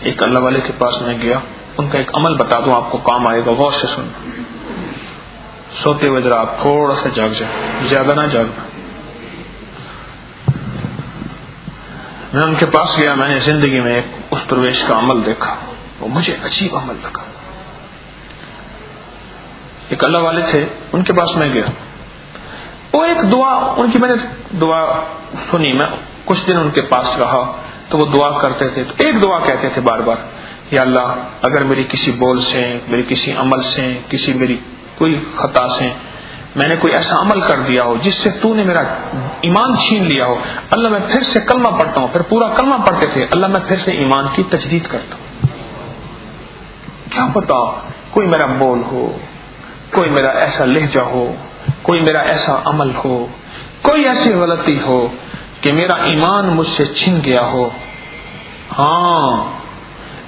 ایک اللہ والے کے پاس میں گیا، ان کا ایک عمل بتا دوں آپ کو کام آئے گا، غور سے سننا. سوتے ہوئے ذرا آپ تھوڑا سا جاگ جائیں، زیادہ نہ جاگنا. میں ان کے پاس گیا، میں نے زندگی میں ایک اس پرویش کا عمل دیکھا، وہ مجھے عجیب عمل لگا. ایک اللہ والے تھے، ان کے پاس میں گیا، وہ ایک دعا ان کی میں نے دعا سنی. میں کچھ دن ان کے پاس رہا تو وہ دعا کرتے تھے، تو ایک دعا کہتے تھے بار بار، یا اللہ اگر میری کسی بول سے، میری کسی عمل سے، کسی میری کوئی خطا سے میں نے کوئی ایسا عمل کر دیا ہو جس سے تو نے میرا ایمان چھین لیا ہو، اللہ میں پھر سے کلمہ پڑھتا ہوں. پھر پورا کلمہ پڑھتے تھے، اللہ میں پھر سے ایمان کی تجدید کرتا ہوں. کیا پتا کوئی میرا بول ہو، کوئی میرا ایسا لہجہ ہو، کوئی میرا ایسا عمل ہو، کوئی ایسی غلطی ہو کہ میرا ایمان مجھ سے چھن گیا ہو. ہاں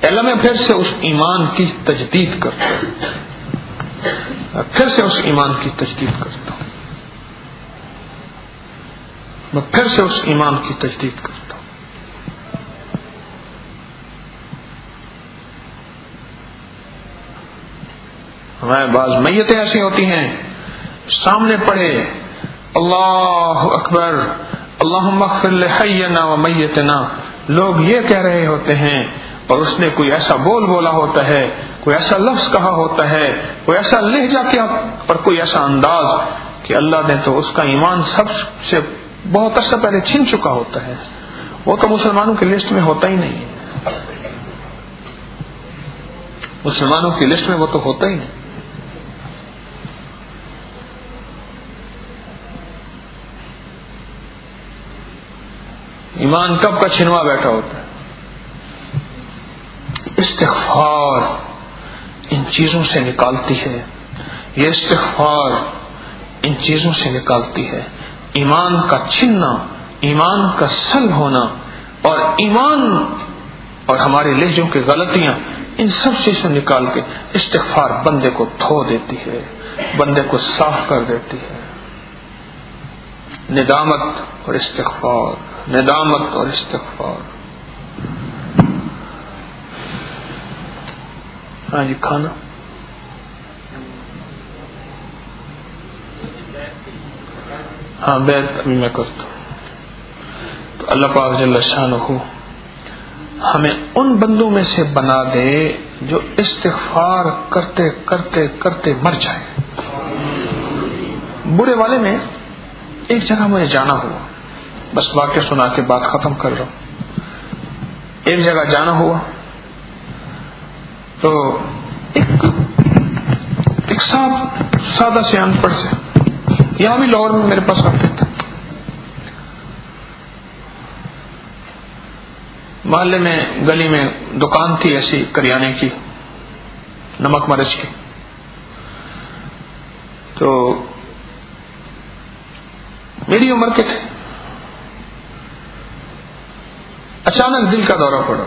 اللہ میں پھر سے اس ایمان کی تجدید کرتا ہوں، پھر سے اس ایمان کی تجدید کرتا ہوں، میں پھر سے اس ایمان کی تجدید کرتا ہوں. ہمارے بعض میتیں ایسی ہوتی ہیں، سامنے پڑے اللہ اکبر اللہم اغفر لحینا و میتنا، لوگ یہ کہہ رہے ہوتے ہیں اور اس نے کوئی ایسا بول بولا ہوتا ہے، کوئی ایسا لفظ کہا ہوتا ہے، کوئی ایسا لہجہ کیا اور کوئی ایسا انداز کہ اللہ نے تو اس کا ایمان سب سے بہت عرصہ پہلے چھن چکا ہوتا ہے. وہ تو مسلمانوں کی لسٹ میں ہوتا ہی نہیں ہے، مسلمانوں کی لسٹ میں وہ تو ہوتا ہی نہیں. ایمان کب کا چھنوا بیٹھا ہوتا ہے. استغفار ان چیزوں سے نکالتی ہے، یہ استغفار ان چیزوں سے نکالتی ہے. ایمان کا چھننا، ایمان کا سلب ہونا، اور ایمان اور ہمارے لہجوں کی غلطیاں، ان سب چیزوں نکال کے استغفار بندے کو دھو دیتی ہے، بندے کو صاف کر دیتی ہے. ندامت اور استغفار، ندامت اور استغفار. ہاں جی کھانا. ہاں بیعت ابھی میں کرتا ہوں. تو اللہ پاک جل شانہ ہمیں ان بندوں میں سے بنا دے جو استغفار کرتے کرتے کرتے مر جائے. برے والے میں ایک جگہ مجھے جانا ہوا، بس واقعہ سنا کے بات ختم کر رہا ہوں. ایک جگہ جانا ہوا تو ایک صاحب سادہ سے ان پڑھ سے، یہاں بھی لاہور میں میرے پاس آتے تھے. محلے میں گلی میں دکان تھی ایسی کریانے کی، نمک مرچ کی. تو میری عمر کے تھے. اچانک دل کا دورہ پڑا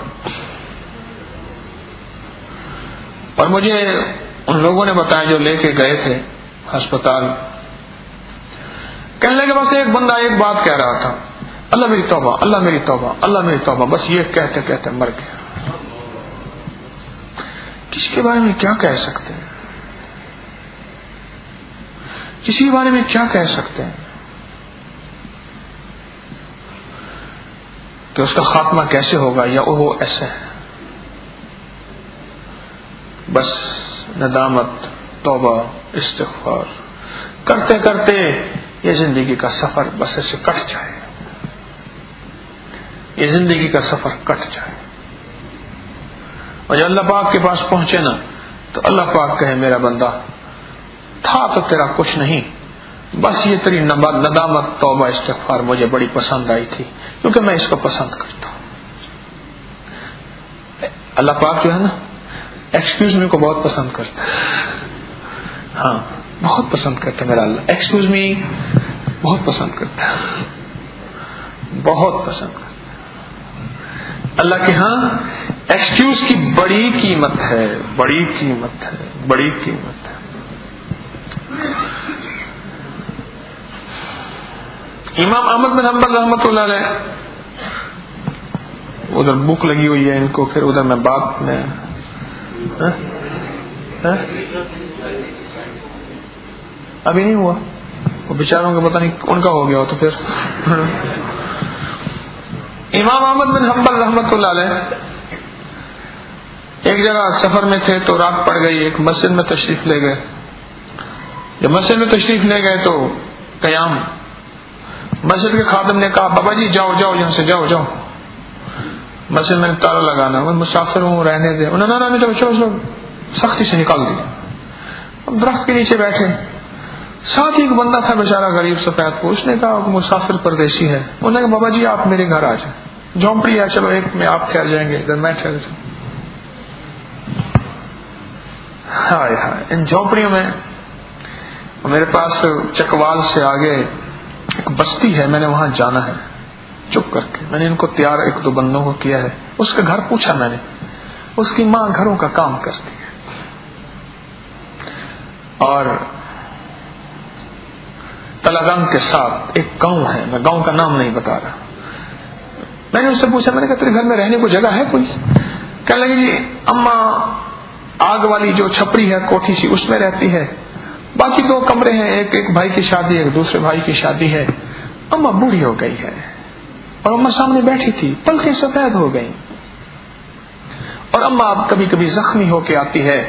اور مجھے ان لوگوں نے بتایا جو لے کے گئے تھے ہسپتال. کہنے لگے بس ایک بندہ ایک بات کہہ رہا تھا، اللہ میری توبہ، اللہ میری توبہ، اللہ میری توبہ، بس یہ کہتے کہتے مر گیا. کس کے بارے میں کیا کہہ سکتے ہیں؟ کسی کے بارے میں کیا کہہ سکتے ہیں کہ اس کا خاتمہ کیسے ہوگا یا وہ ایسا ہے. بس ندامت، توبہ، استغفار کرتے کرتے یہ زندگی کا سفر بس ایسے کٹ جائے، یہ زندگی کا سفر کٹ جائے. اور جب اللہ پاک کے پاس پہنچے نا تو اللہ پاک کہے میرا بندہ تھا تو تیرا کچھ نہیں، بس یہ تیری ندامت، توبہ، استغفار مجھے بڑی پسند آئی تھی کیونکہ میں اس کو پسند کرتا ہوں. اللہ پاک جو ہے نا ایکسکیوز می کو بہت پسند کرتا ہے. ہاں بہت پسند کرتا ہے میرا اللہ، ایکسکیوز می بہت پسند کرتا ہے، بہت پسند کرتا ہے. اللہ کے ہاں ایکسکیوز کی بڑی قیمت ہے، بڑی قیمت ہے، بڑی قیمت ہے. امام احمد بن حنبل رحمۃ اللہ علیہ، ادھر بھوک لگی ہوئی ہے ان کو، پھر ادھر میں بات میں ابھی نہیں ہوا، وہ بیچاروں کا پتہ نہیں ان کا ہو گیا ہو تو پھر. امام احمد بن حنبل رحمۃ اللہ علیہ ایک جگہ سفر میں تھے تو رات پڑ گئی، ایک مسجد میں تشریف لے گئے. جب مسجد میں تشریف لے گئے تو قیام، مسجد کے خادم نے کہا بابا جی جاؤ جاؤ یہاں سے جاؤ جاؤ، مسجد میں تالا لگانا، میں مسافر ہوں رہنے دے. انہوں نے چلو سختی سے نکال دیا. درخت کے نیچے بیٹھے، ساتھ ہی ایک بندہ تھا بیچارہ غریب سفید کو، اس نے کہا مسافر پردیسی ہے. انہوں نے کہا بابا جی آپ میرے گھر آ جائیں، جھونپڑی ہے چلو ایک میں آپ ٹھہر جائیں گے، ادھر میں ٹھہر جاؤں. ہائے ہائے ان جھونپڑیوں میں. میرے پاس چکوال سے آگے ایک بستی ہے، میں نے وہاں جانا ہے. چپ کر کے میں نے ان کو تیار ایک دو بندوں کو کیا ہے. اس کا گھر پوچھا میں نے، اس کی ماں گھروں کا کام کرتی ہے اور تلگنگ کے ساتھ ایک گاؤں ہے، میں گاؤں کا نام نہیں بتا رہا. میں نے اس سے پوچھا، میں نے کہا تیرے گھر میں رہنے کو جگہ ہے کوئی؟ کہنے لگے جی اما آگ والی جو چھپڑی ہے کوٹھی سی اس میں رہتی ہے، باقی دو کمرے ہیں، ایک بھائی کی شادی ہے، ایک دوسرے بھائی کی شادی ہے. اما بوڑھی ہو گئی ہے اور اما سامنے بیٹھی تھی، پلکیں سفید ہو گئی. اور اما اب کبھی کبھی زخمی ہو کے آتی ہے،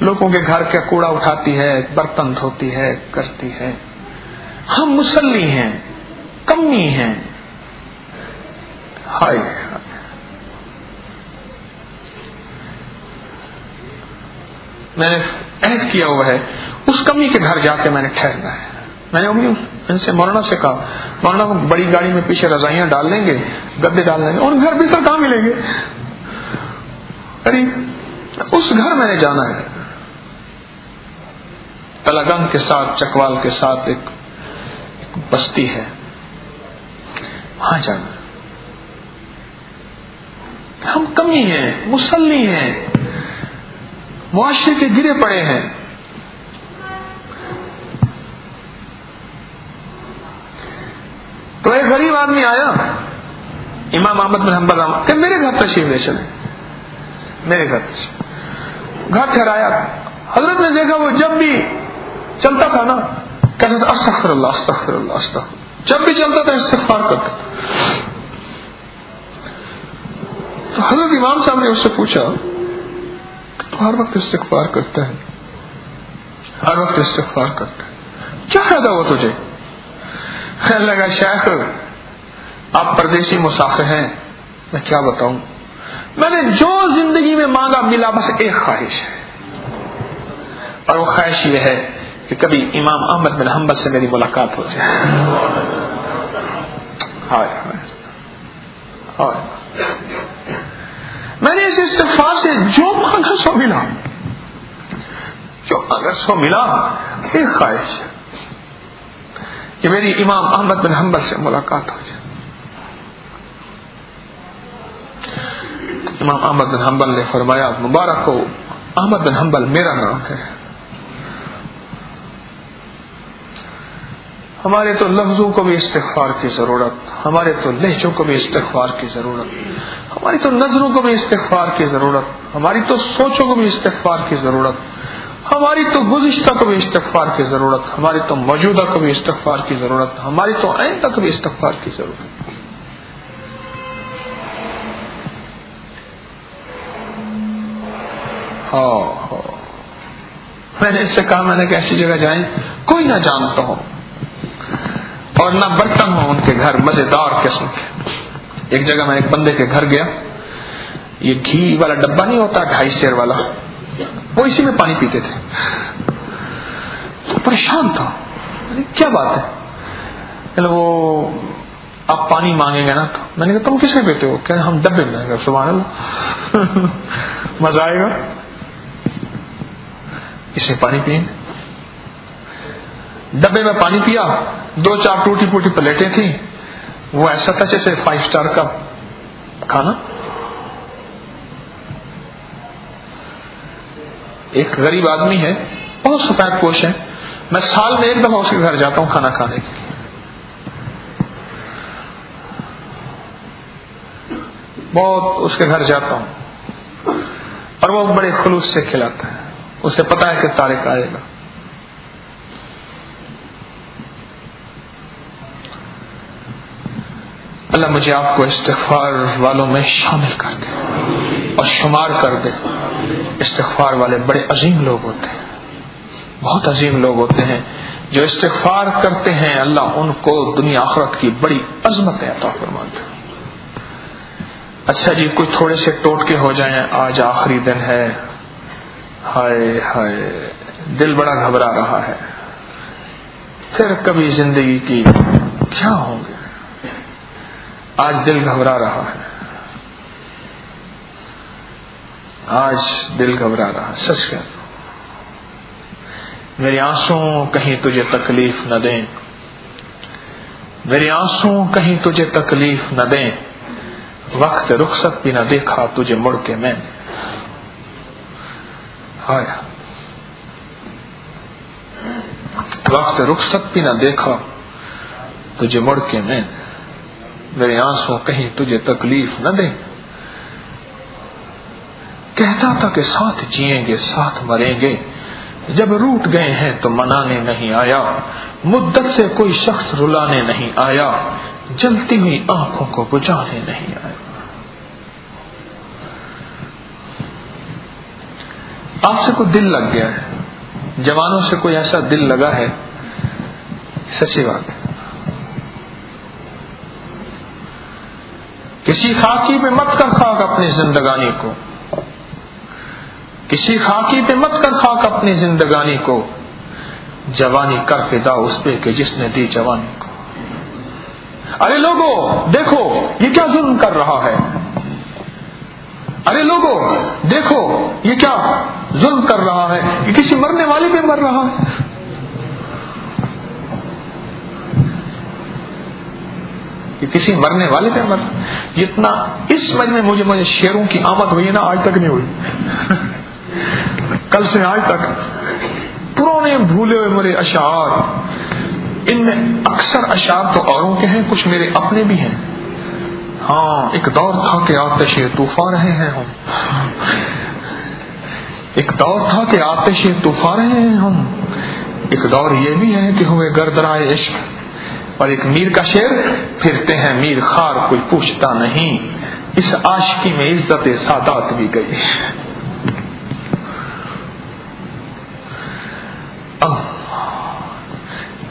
لوگوں کے گھر کا کوڑا اٹھاتی ہے، برتن دھوتی ہے، کرتی ہے. ہم مسلی ہیں، کمی ہیں. ہائے میں نے عہد کیا ہوا ہے اس کمی کے گھر جا کے میں نے ٹھہرنا ہے. میں نے ان سے مولانا سے کہا، مولانا کو بڑی گاڑی میں پیچھے رضائیاں ڈال لیں گے، گدے ڈال لیں گے، اور گھر بھی سر کہاں ملیں گے؟ ارے اس گھر میں نے جانا ہے. تلگنگ کے ساتھ چکوال کے ساتھ ایک بستی ہے، وہاں جانا. ہم کمی ہیں، مسلی ہیں، معاشرے کے گرے پڑے ہیں. تو ایک غریب آدمی آیا امام احمد بن حنبل کہ میرے گھر تشریف لے چلے، میرے گھر ٹھہرایا. حضرت نے دیکھا وہ جب بھی چلتا تھا نا کہتا تھا استغفر اللہ استغفر اللہ استغفر، جب بھی چلتا تھا استغفار کرتا تھا. تو حضرت امام صاحب نے اس سے پوچھا تو ہر وقت استغفار کرتا ہے، ہر وقت استغفار کرتا ہے، کیا فائدہ ہوا تجھے؟ کہنے لگا شیخ آپ پردیسی مسافر ہیں، میں کیا بتاؤں، میں نے جو زندگی میں مانگا ملا بس ایک خواہش ہے، اور وہ خواہش یہ ہے کہ کبھی امام احمد بن حنبل سے میری ملاقات ہو جائے. ہائے ہائے ہائے. میں نے اس استغفار سے جو مانگا سو ملا، جو مانگا سو ملا. ایک خواہش ہے کہ میری امام احمد بن حنبل سے ملاقات ہو جائے. امام احمد بن حنبل نے فرمایا مبارک ہو، احمد بن حنبل میرا نام ہے. ہمارے تو لفظوں کو بھی استغفار کی ضرورت، ہمارے تو لہجوں کو بھی استغفار کی ضرورت، ہماری تو نظروں کو بھی استغفار کی ضرورت، ہماری تو سوچوں کو بھی استغفار کی ضرورت، ہماری تو گزشتہ کو بھی استغفار کی ضرورت، ہماری تو موجودہ کو بھی استغفار کی ضرورت، ہماری تو آئندہ کو بھی استغفار کی ضرورت. میں نے اس سے کہا، میں نے کہ ایسی جگہ جائیں کوئی نہ جانتا ہو اور نہ برتن ہو ان کے گھر مزیدار قسم کے. ایک جگہ میں ایک بندے کے گھر گیا، یہ گھی والا ڈبہ نہیں ہوتا 2.5 سیر والا، وہ اسی میں پانی پیتے تھے. تو پریشان تھا، کیا بات ہے؟ وہ آپ پانی مانگیں گے نا، تو میں نے کہا تم کس میں پیتے ہو؟ کہ ہم ڈبے میں. سبحان اللہ، مزہ آئے گا، اس میں پانی پئیں. ڈبے میں پانی پیا، 2-4 ٹوٹی پوٹی پلیٹیں تھیں، وہ ایسا تھا جیسے 5 سٹار کا کھانا. ایک غریب آدمی ہے، بہت سفید پوش ہے، میں سال میں 1 دفعہ اس کے گھر جاتا ہوں کھانا کھانے کے لیے. بہت اس کے گھر جاتا ہوں اور وہ بڑے خلوص سے کھلاتا ہے، اسے پتا ہے کہ طارق آئے گا. اللہ مجھے آپ کو استغفار والوں میں شامل کر دے اور شمار کر دے. استغفار والے بڑے عظیم لوگ ہوتے ہیں، بہت عظیم لوگ ہوتے ہیں جو استغفار کرتے ہیں. اللہ ان کو دنیا آخرت کی بڑی عظمتیں عطا فرماتے ہیں. اچھا جی، کوئی تھوڑے سے ٹوٹکے ہو جائیں، آج آخری دن ہے، ہائے ہائے دل بڑا گھبرا رہا ہے، پھر کبھی زندگی کی کیا ہوں گے، آج دل گھبرا رہا ہے، آج دل گھبرا رہا ہے. سچ کہتا ہوں، میرے آنسو کہیں تجھے تکلیف نہ دیں، میرے آنسو کہیں تجھے تکلیف نہ دیں، وقت رخصت بھی نہ دیکھا تجھے مڑ کے میں نے. وقت رخصت بھی نہ دیکھا تجھے مڑ کے میں نے، میرے آنسو کہیں تجھے تکلیف نہ دیں. کہتا تھا کہ ساتھ جیئیں گے ساتھ مریں گے، جب روٹ گئے ہیں تو منانے نہیں آیا، مدت سے کوئی شخص رلانے نہیں آیا، جلتی ہوئی آنکھوں کو بجھانے نہیں آیا. آپ سے کوئی دل لگ گیا ہے، جوانوں سے کوئی ایسا دل لگا ہے، سچی بات ہے. کسی خاکی پہ مت کر خاک اپنی زندگانی کو، کسی خاکی پہ مت کر خاک اپنی زندگانی کو، جوانی کر فدا اس پہ کہ جس نے دی جوانی کو. ارے لوگو دیکھو یہ کیا ظلم کر رہا ہے، ارے لوگو دیکھو یہ کیا ظلم کر رہا ہے، یہ کسی مرنے والے پہ مر رہا ہے. کسی مرنے والے پہ مر. جتنا اس مجمع میں مجھے شعروں کی آمد ہوئی ہے نا، آج تک نہیں ہوئی. کل سے آج تک پرانے بھولے ہوئے میرے اشعار، ان میں اکثر اشعار تو اوروں کے ہیں، کچھ میرے اپنے بھی ہیں. ہاں، ایک دور تھا کہ آتش طوفان رہے ہیں ہم، ایک دور تھا کہ آتش طوفان رہے ہیں ہم، ایک دور یہ بھی ہے کہ ہوئے گردرائے عشق. اور ایک میر کا شعر، پھرتے ہیں میر خار کوئی پوچھتا نہیں، اس عاشقی میں عزت سادات بھی گئی.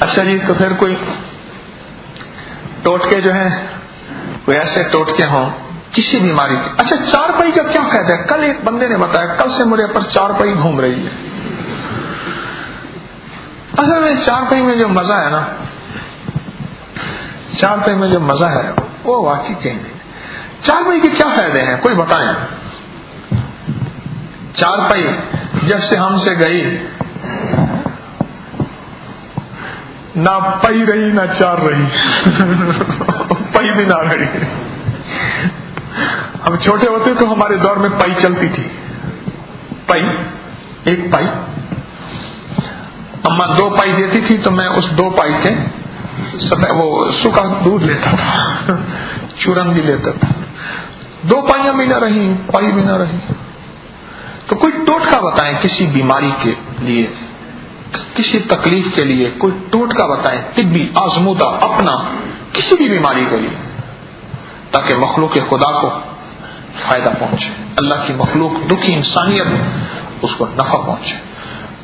اچھا جی، تو پھر کوئی ٹوٹکے جو ہیں، کوئی ایسے ٹوٹکے ہوں کسی بیماری کے. اچھا، 4 پائی کا کیا فائدہ ہے؟ کل ایک بندے نے بتایا، کل سے میرے پر 4 پائی گھوم رہی ہے. اصل میں 4 پائی میں جو مزہ ہے نا، 4 پائی میں جو مزہ ہے وہ واقعی کہیں نہیں. 4 پائی کے کیا فائدے ہیں کوئی بتائیں؟ 4 پائی جب سے ہم سے گئی، نہ پائی رہی نہ 4 رہی، پائی بھی نہ رہی. ہم چھوٹے ہوتے تو ہمارے دور میں پائی چلتی تھی، پائی، ایک پائی. اما 2 پائی دیتی تھی تو میں اس 2 پائی کے وہ سوکھا دودھ لیتا تھا، چورن بھی لیتا تھا. 2 پائیاں بھی نہ رہی، پائی بھی نہ رہی. تو کوئی ٹوٹکا بتائیں کسی بیماری کے لیے، کسی تکلیف کے لیے کوئی ٹوٹکا بتائیں، طبی آزمودہ اپنا کسی بھی بیماری کے لیے، تاکہ مخلوق خدا کو فائدہ پہنچے، اللہ کی مخلوق دکھی انسانیت اس کو نفع پہنچے۔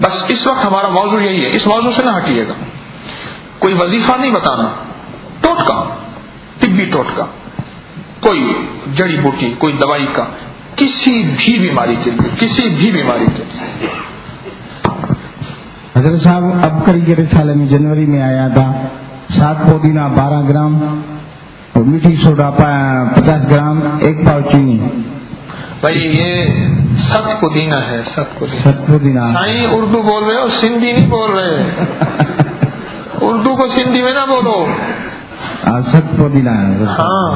بس اس وقت ہمارا موضوع یہی ہے، اس موضوع سے نہ ہٹیے گا۔ کوئی وظیفہ نہیں بتانا، ٹوٹکا، طبی ٹوٹکا، کوئی جڑی بوٹی، کوئی دوائی کا، کسی بھی بیماری کے لیے، کسی بھی بیماری کے لیے۔ حضرت صاحب اب کل کے رسالے میں جنوری میں آیا تھا 7 پودینہ 12 گرام اور میٹھی سوڈا 50 گرام، 1 پاؤ چینی۔ بھائی یہ 7 پودینہ ہے، 7 پودینہ۔ سائیں اردو بول رہے ہو، سندھی نہیں بول رہے، اردو کو سندھی میں نہ بولو۔ 7 پودینہ ہے۔ ہاں،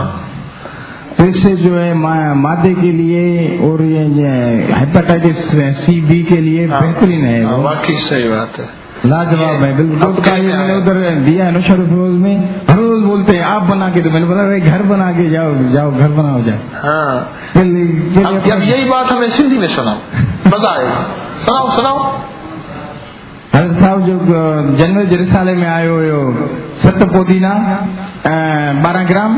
تو اس سے جو ہے مادے کے لیے اور یہ ہیپاٹائٹس سی بی کے لیے بہترین ہے، واقعی صحیح بات ہے، لاجواب ہے بالکل۔ میں نے ادھر دیا ہے نوشہر فروز میں، ہر روز بولتے ہیں آپ بنا کے، تو میں نے بولا گھر بنا کے جاؤ، گھر بناؤ جاؤ۔ ہاں، اب یہی بات ہمیں سندھی میں سناؤ، مزہ آئے گا، سناؤ۔ حضرت صاحب جو جنوری رسالے میں آئے ہوئے ہو 7 پودینہ 12 گرام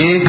1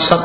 7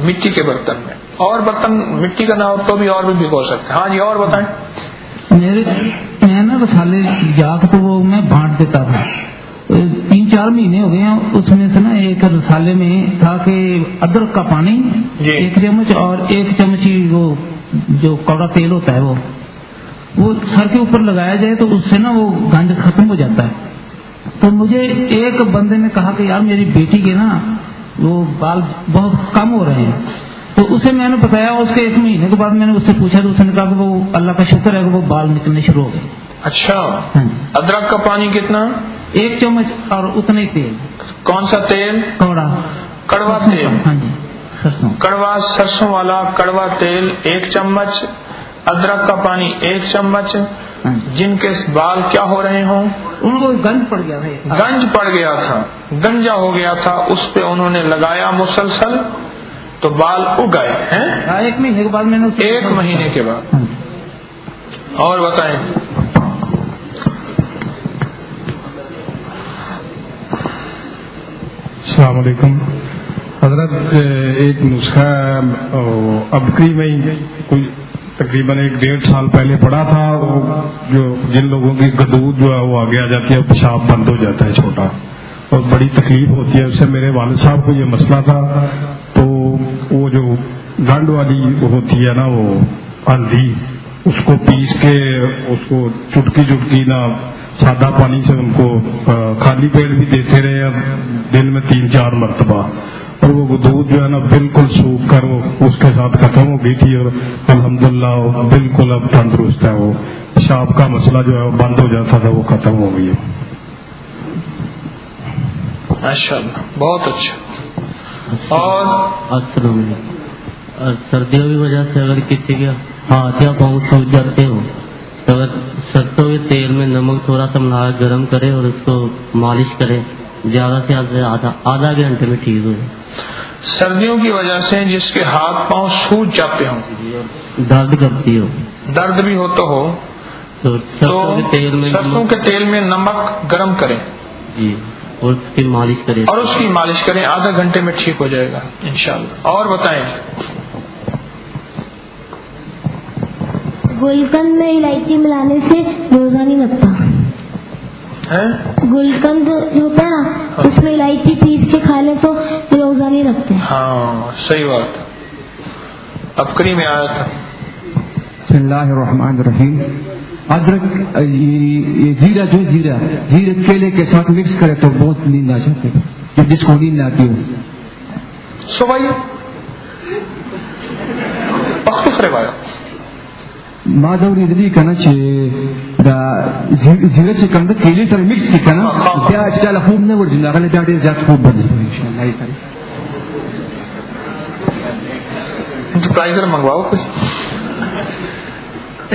مٹی کے برتن میں. اور برتن مٹی کا نہ ہو تو بھی اور بھی بھگو سکتے ہیں. ہاں جی اور بتائیں. میں نا رسالے جا کے تو وہ میں بانٹ دیتا تھا. 3-4 مہینے ہو گئے ہیں. اس میں سے نا ایک رسالے میں تھا کہ ادرک کا پانی 1 چمچ اور 1 چمچ وہ جو کڑوا تیل ہوتا ہے وہ سر کے اوپر لگایا جائے تو اس سے نا وہ گند ختم ہو جاتا ہے. تو مجھے ایک بندے نے کہا کہ یار میری بیٹی کے نا وہ بال بہت کم ہو رہے ہیں. تو اسے میں نے بتایا. اس کے 1 مہینے کے بعد میں نے اس سے پوچھا تو اس نے کہا کہ وہ اللہ کا شکر ہے کہ وہ بال نکلنے شروع ہو گئے. اچھا. ادرک کا پانی کتنا؟ 1 چمچ اور اتنا ہی تیل. کون سا تیل؟ کڑوا تیل. ہاں جی سرسوں. کڑوا سرسوں والا کڑوا تیل 1 چمچ. ادرک کا پانی 1 چمچ. جن کے بال کیا ہو رہے ہوں؟ ان کو گنج پڑ گیا تھا. گنج پڑ گیا تھا, گنجا ہو گیا تھا. اس پہ انہوں نے لگایا مسلسل تو بال اگ گئے ہیں. 1 مہینے کے بعد میں نے 1 مہینے کے بعد. اور بتائیں. السلام علیکم حضرت. ایک نسخہ ابکری میں کوئی تقریباً 1-1.5 سال پہلے پڑا تھا. جو جن لوگوں کی گدود جو ہے وہ آگے آ جاتی ہے, پیشاب بند ہو جاتا ہے چھوٹا, اور بڑی تکلیف ہوتی ہے. اس سے میرے والد صاحب کو یہ مسئلہ تھا. تو وہ جو گنڈ والی ہوتی ہے نا وہ ہلدی, اس کو پیس کے اس کو چٹکی نا سادہ پانی سے ان کو خالی پیٹ بھی دیتے رہے دن میں 3-4 مرتبہ. اور وہ دودھ جو ہے نا بالکل سوکھ کر وہ اس کے ساتھ ختم ہو گئی تھی. اور الحمدللہ بالکل اب تندرست ہے. وہ پیشاب کا مسئلہ جو ہے وہ بند ہو جاتا تھا وہ ختم ہو گئی ہے. ماشاءاللہ بہت اچھا. اور سردیوں کی وجہ سے اگر کسی کے ہاتھ یا پاؤں سوکھ جاتے ہو تو اگر سرسوں کے تیل میں نمک تھوڑا سا ملا گرم کرے اور اس کو مالش کرے, زیادہ سے آدھا گھنٹے میں ٹھیک ہو جائے. سردیوں کی وجہ سے جس کے ہاتھ پاؤں سوج جاتے ہوں, درد کرتی ہو, درد بھی ہو تو سرسوں کے تیل میں نمک گرم کریں جی, اور اس کی مالش کریں. آدھا گھنٹے میں ٹھیک ہو جائے گا انشاءاللہ. اور بتائیں. گلقند میں الائچی ملانے سے روزہ نہیں لگتا. گلقند جو ہوتا ہے نا اس میں الائچی پیس کے کھا لے تو روزہ نہیں لگتے. ہاں صحیح بات. ابکری میں آیا تھا. بسم اللہ الرحمن الرحیم. ادرک زیرہ زیرہ کیلے کے ساتھ مکس کرے تو بہت نیند آ جاتی ہے, جس کو نیند آتی ہو. صبح پختو روایت مادوری ندی کنا چې دا زیره چې کوم د کېلې سره مکس کی کنه بیا چې له خوب نه ورځي هغه بیا ډېر زیات خوب بدل شي ان شاء الله. یې سره انٹرپرائزر منگواؤ کوئی.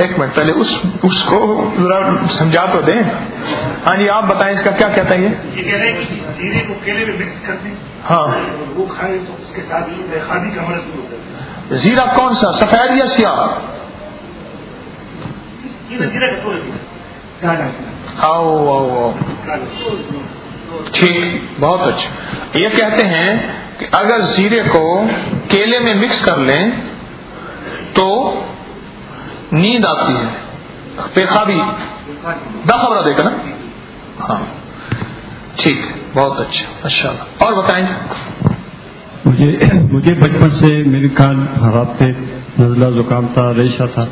1 منٹ پہلے اس کو ذرا سمجھا تو دیں. ہاں جی آپ بتائیں اس کا کیا کہتا ہے. یہ کہہ رہے ہیں کہ زیرے کو کیلے میں مکس کر دیں, ہاں وہ کھائیں تو اس کے ساتھ خادی کا مرض بھی ہوتا ہے. زیرہ کون سا, سفید یا سیاہ؟ آؤ ٹھیک, بہت اچھا. یہ کہتے ہیں کہ اگر زیرے کو کیلے میں مکس کر لیں تو نیند آتی ہے, بےخوابی خبر دے گا نا. ہاں ٹھیک, بہت اچھا ماشاء اللہ. اور بتائیں. مجھے بچپن سے میرے کان خراب تھے, نزلہ زکام تھا, ریشہ تھا.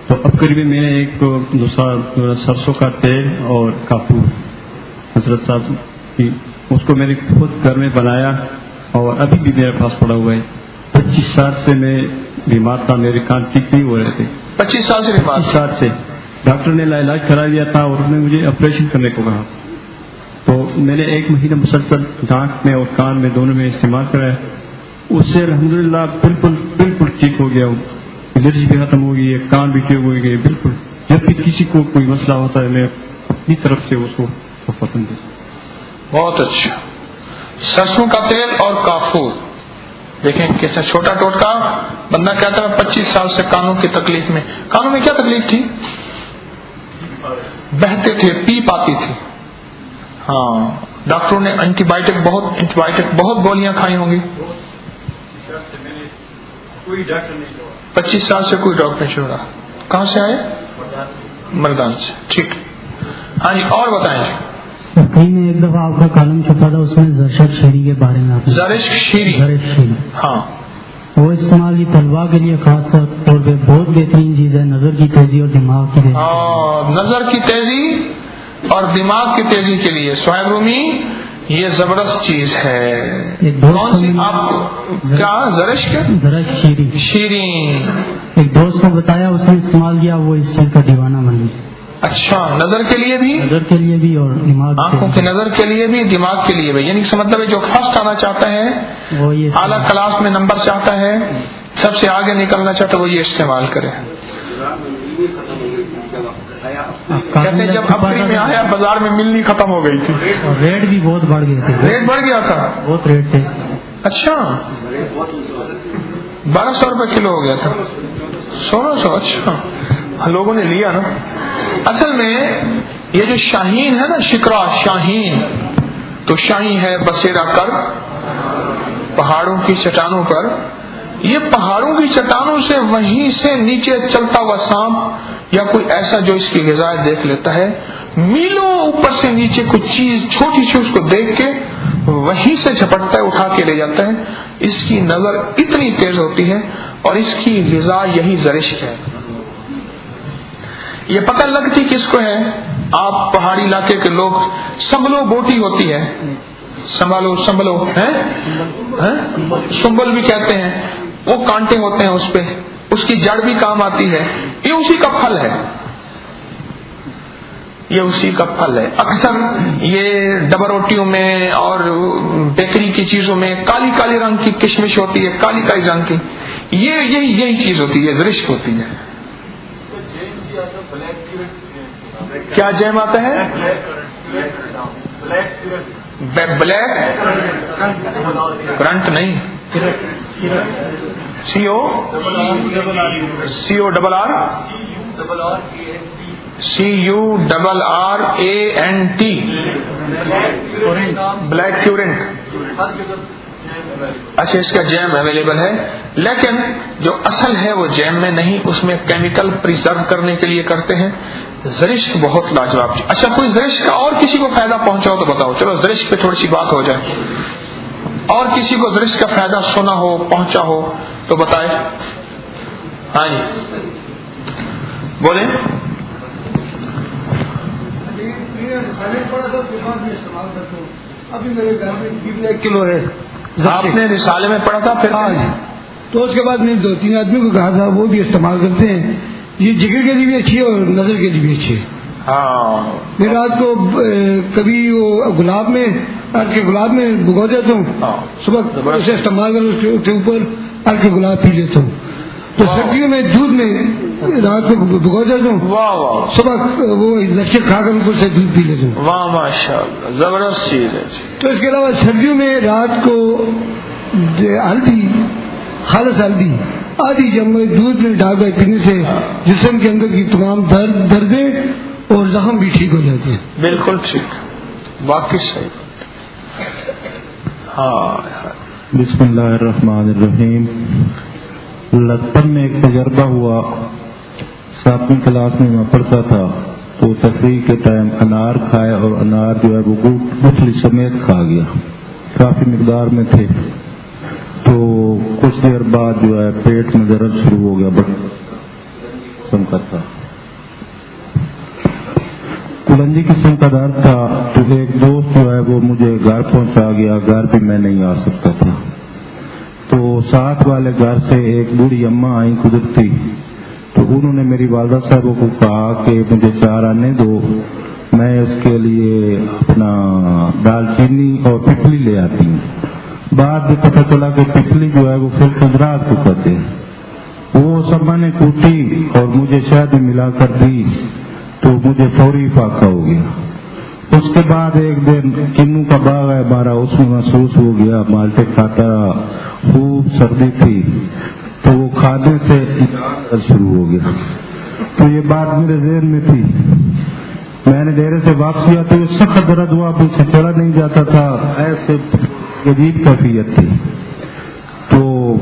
تو اب قریب میں نے ایک دوسرا سرسوں کا تیل اور کافور حضرت صاحب کی, اس کو میں نے خود گھر میں بنایا اور ابھی بھی میرے پاس پڑا ہوا ہے. 25 سال سے میں بیمار تھا, میرے کان ٹھیک نہیں ہو رہے تھے. 25 سال سے بیمار؟ 25 سال سے. ڈاکٹر نے علاج کرا دیا تھا اور انہوں نے مجھے آپریشن کرنے کو کہا. تو میں نے 1 مہینہ مسلسل ناک میں اور کان میں دونوں میں استعمال کرایا. اس سے الحمدللہ بالکل ٹھیک ہو گیا ہوں. الرجی بھی ختم ہو گئی ہے, کان بھی ٹھیک ہو گئے بالکل. جب بھی کسی کو کوئی مسئلہ ہوتا ہے میں اپنی طرف سے اس کو پسند ہے. بہت اچھا. سرسوں کا تیل اور کافور دیکھیں کیسا چھوٹا ٹوٹکا بندہ کہتا ہے 25 سال سے کانوں کی تکلیف میں. کانوں میں کیا تکلیف تھی؟ بہتے تھے, پیپ آتی تھی. ہاں ڈاکٹروں نے اینٹی بائیوٹک بہت گولیاں کھائی ہوں گی. کوئی ڈاکٹر نہیں ہوا. 25 سال سے کوئی ڈاکٹر نہیں چھوڑا. کہاں سے آئے؟ مردان سے. ٹھیک. ہاں جی اور بتائیں. کہیں نے ایک دفعہ آپ کا کالم چھپا تھا، اس میں زرشک شیری کے بارے میں آپ نے. زرشک شیری. ہاں وہ استعمال کی طلباء کے لیے خاص طور پہ بہت بہترین چیز ہے. نظر کی تیزی اور دماغ کی تیزی. نظر کی تیزی اور دماغ کی تیزی کے لیے صہیب رومی یہ زبردست چیز ہے. کون سی آپ کیا؟ زرشک شیرین. ایک دوست کو بتایا، اس نے استعمال کیا، وہ اس چیز کا دیوانہ بن گیا. اچھا نظر کے لیے بھی، نظر کے لیے بھی اور دماغ، آنکھوں کی نظر کے لیے بھی، دماغ کے لیے بھی. یعنی اس کا مطلب ہے جو فرسٹ آنا چاہتا ہے، وہ یہ اعلیٰ کلاس میں نمبر چاہتا ہے، سب سے آگے نکلنا چاہتا ہے، وہ یہ استعمال کرے. کہتے ہیں جب اپری میں آیا بازار میں ملنی ختم ہو گئی تھی. ریٹ بھی بہت بڑھ گئے تھے. ریٹ بڑھ گیا تھا، بہت ریٹ تھے. اچھا 1200 روپے کلو ہو گیا تھا. 1600. اچھا لوگوں نے لیا نا. اصل میں یہ جو شاہین ہے نا، شکرا شاہین، تو شاہین ہے بسیرا کر پہاڑوں کی چٹانوں پر. یہ پہاڑوں کی چٹانوں سے وہیں سے نیچے چلتا ہوا سانپ یا کوئی ایسا جو اس کی غذائیں دیکھ لیتا ہے، میلوں اوپر سے نیچے کچھ چیز چھوٹی سی اس کو دیکھ کے وہیں سے جھپٹتا ہے، اٹھا کے لے جاتا ہے. اس کی نظر اتنی تیز ہوتی ہے اور اس کی غذا یہی زرشک ہے. یہ پتہ لگتی کس کو ہے؟ آپ پہاڑی علاقے کے لوگ سنبلو بوٹی ہوتی ہے، سنبلو ہے، سنبل بھی کہتے ہیں. وہ کانٹے ہوتے ہیں اس پہ، اس کی جڑ بھی کام آتی ہے. یہ اسی کا پھل ہے، یہ اسی کا پھل ہے. اکثر یہ ڈبر روٹیوں میں اور بیکری کی چیزوں میں کالی کالی رنگ کی کشمش ہوتی ہے، کالی کالی رنگ کی. یہی چیز ہوتی ہے، زرشک ہوتی ہے. کیا جیم آتا ہے؟ بلیک کرنٹ نہیں، CO double R CURRANT black currant. اچھا اس کا جیم اویلیبل ہے، لیکن جو اصل ہے وہ جیم میں نہیں، اس میں کیمیکل پریزرو کرنے کے لیے کرتے ہیں. زرشک بہت لاجواب. اچھا کوئی زرشک کا اور کسی کو فائدہ پہنچاؤ تو بتاؤ. چلو زرشک پہ تھوڑی سی بات ہو جائے. اور کسی کو زرشک کا فائدہ سنا ہو، پہنچا ہو تو بتائے. ہاں جی بولیں. ابھی میرے گھر میں 1 کلو ہے. آپ نے رسالے میں پڑھا تھا پھر؟ ہاں جی. تو اس کے بعد میں 2-3 آدمی کو کہا تھا، وہ بھی استعمال کرتے ہیں. یہ جگر کے لیے بھی اچھی ہے اور نظر کے لیے بھی اچھی ہے. ہاں میں رات کو کبھی وہ گلاب میں بھگو دیتا ہوں، صبح اسے استعمال کر اس کے اوپر ہر کے گلاب پی لیتا ہوں. تو سردیوں میں دودھ میں رات کو بھگو دیتا ہوں، صبح وہ لچے کھا کر اوپر سے دودھ پی لیتا ہوں. واہ ماشاء اللہ زبردست چیز ہے. تو اس کے علاوہ سردیوں میں رات کو ہلدی، خالص ہلدی آدھی چمچ دودھ میں ڈال کر پینے سے جسم کے اندر کی تمام دردیں اور زخم بھی ٹھیک ہو جاتے ہیں. بالکل ٹھیک، واقعی صحیح. ہاں بسم اللہ الرحمن الرحیم. لندن میں ایک تجربہ ہوا. 7ویں کلاس میں پڑھتا تھا تو تفریح کے ٹائم انار کھایا اور انار جو ہے وہ گٹھلی سمیت کھا گیا. کافی مقدار میں تھے. تو کچھ دیر بعد جو ہے پیٹ میں درد شروع ہو گیا، بٹ قسم کا تھا، کلنجی قسم کا درد تھا. تو ایک دوست جو ہے وہ مجھے گھر پہنچا گیا. گھر بھی میں نہیں آ سکتا تھا. تو ساتھ والے گھر سے ایک بوڑھی اماں آئی قدرتی. تو انہوں نے میری والدہ صاحبوں کو کہا کہ مجھے 4 آنے دو، میں اس کے لیے اپنا دال چینی اور پپلی لے آتی ہوں. بعد میں پتہ چلا کہ پپلی جو ہے وہ پھر خجرات کو کہتے ہیں. وہ سب نے کوٹی اور مجھے شہد ملا کر دی تو مجھے فوری فاقہ ہو گیا. اس کے بعد ایک دن کنو کا باغ ہے ہمارا، اس میں محسوس ہو گیا. مالٹے کھاتا، خوب سردی تھی تو وہ کھانے سے شروع ہو گیا. تو یہ بات میرے ذہن میں تھی. میں نے ڈیرے سے واپس کیا تو سخت درد ہوا، مجھ سے چلا نہیں جاتا تھا، ایسے عجیب کیفیت تھی. تو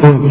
2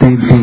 3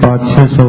500-600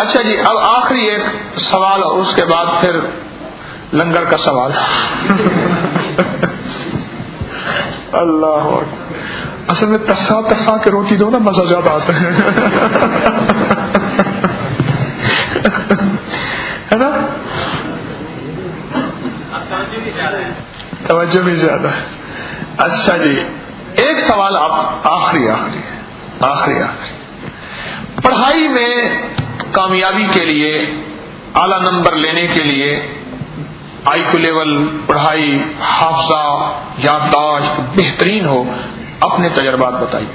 اچھا جی، اب آخری ایک سوال اور اس کے بعد پھر لنگر کا سوال. اللہ اصل میں تسا تسا کے روٹی دو نا، مزہ زیادہ آتا ہے نا، توجہ بھی زیادہ ہے. اچھا جی، ایک سوال آپ آخری پڑھائی میں کامیابی کے لیے، اعلی نمبر لینے کے لیے، آئی کیو لیول پڑھائی، حافظہ، یادداشت بہترین ہو، اپنے تجربات بتائیے.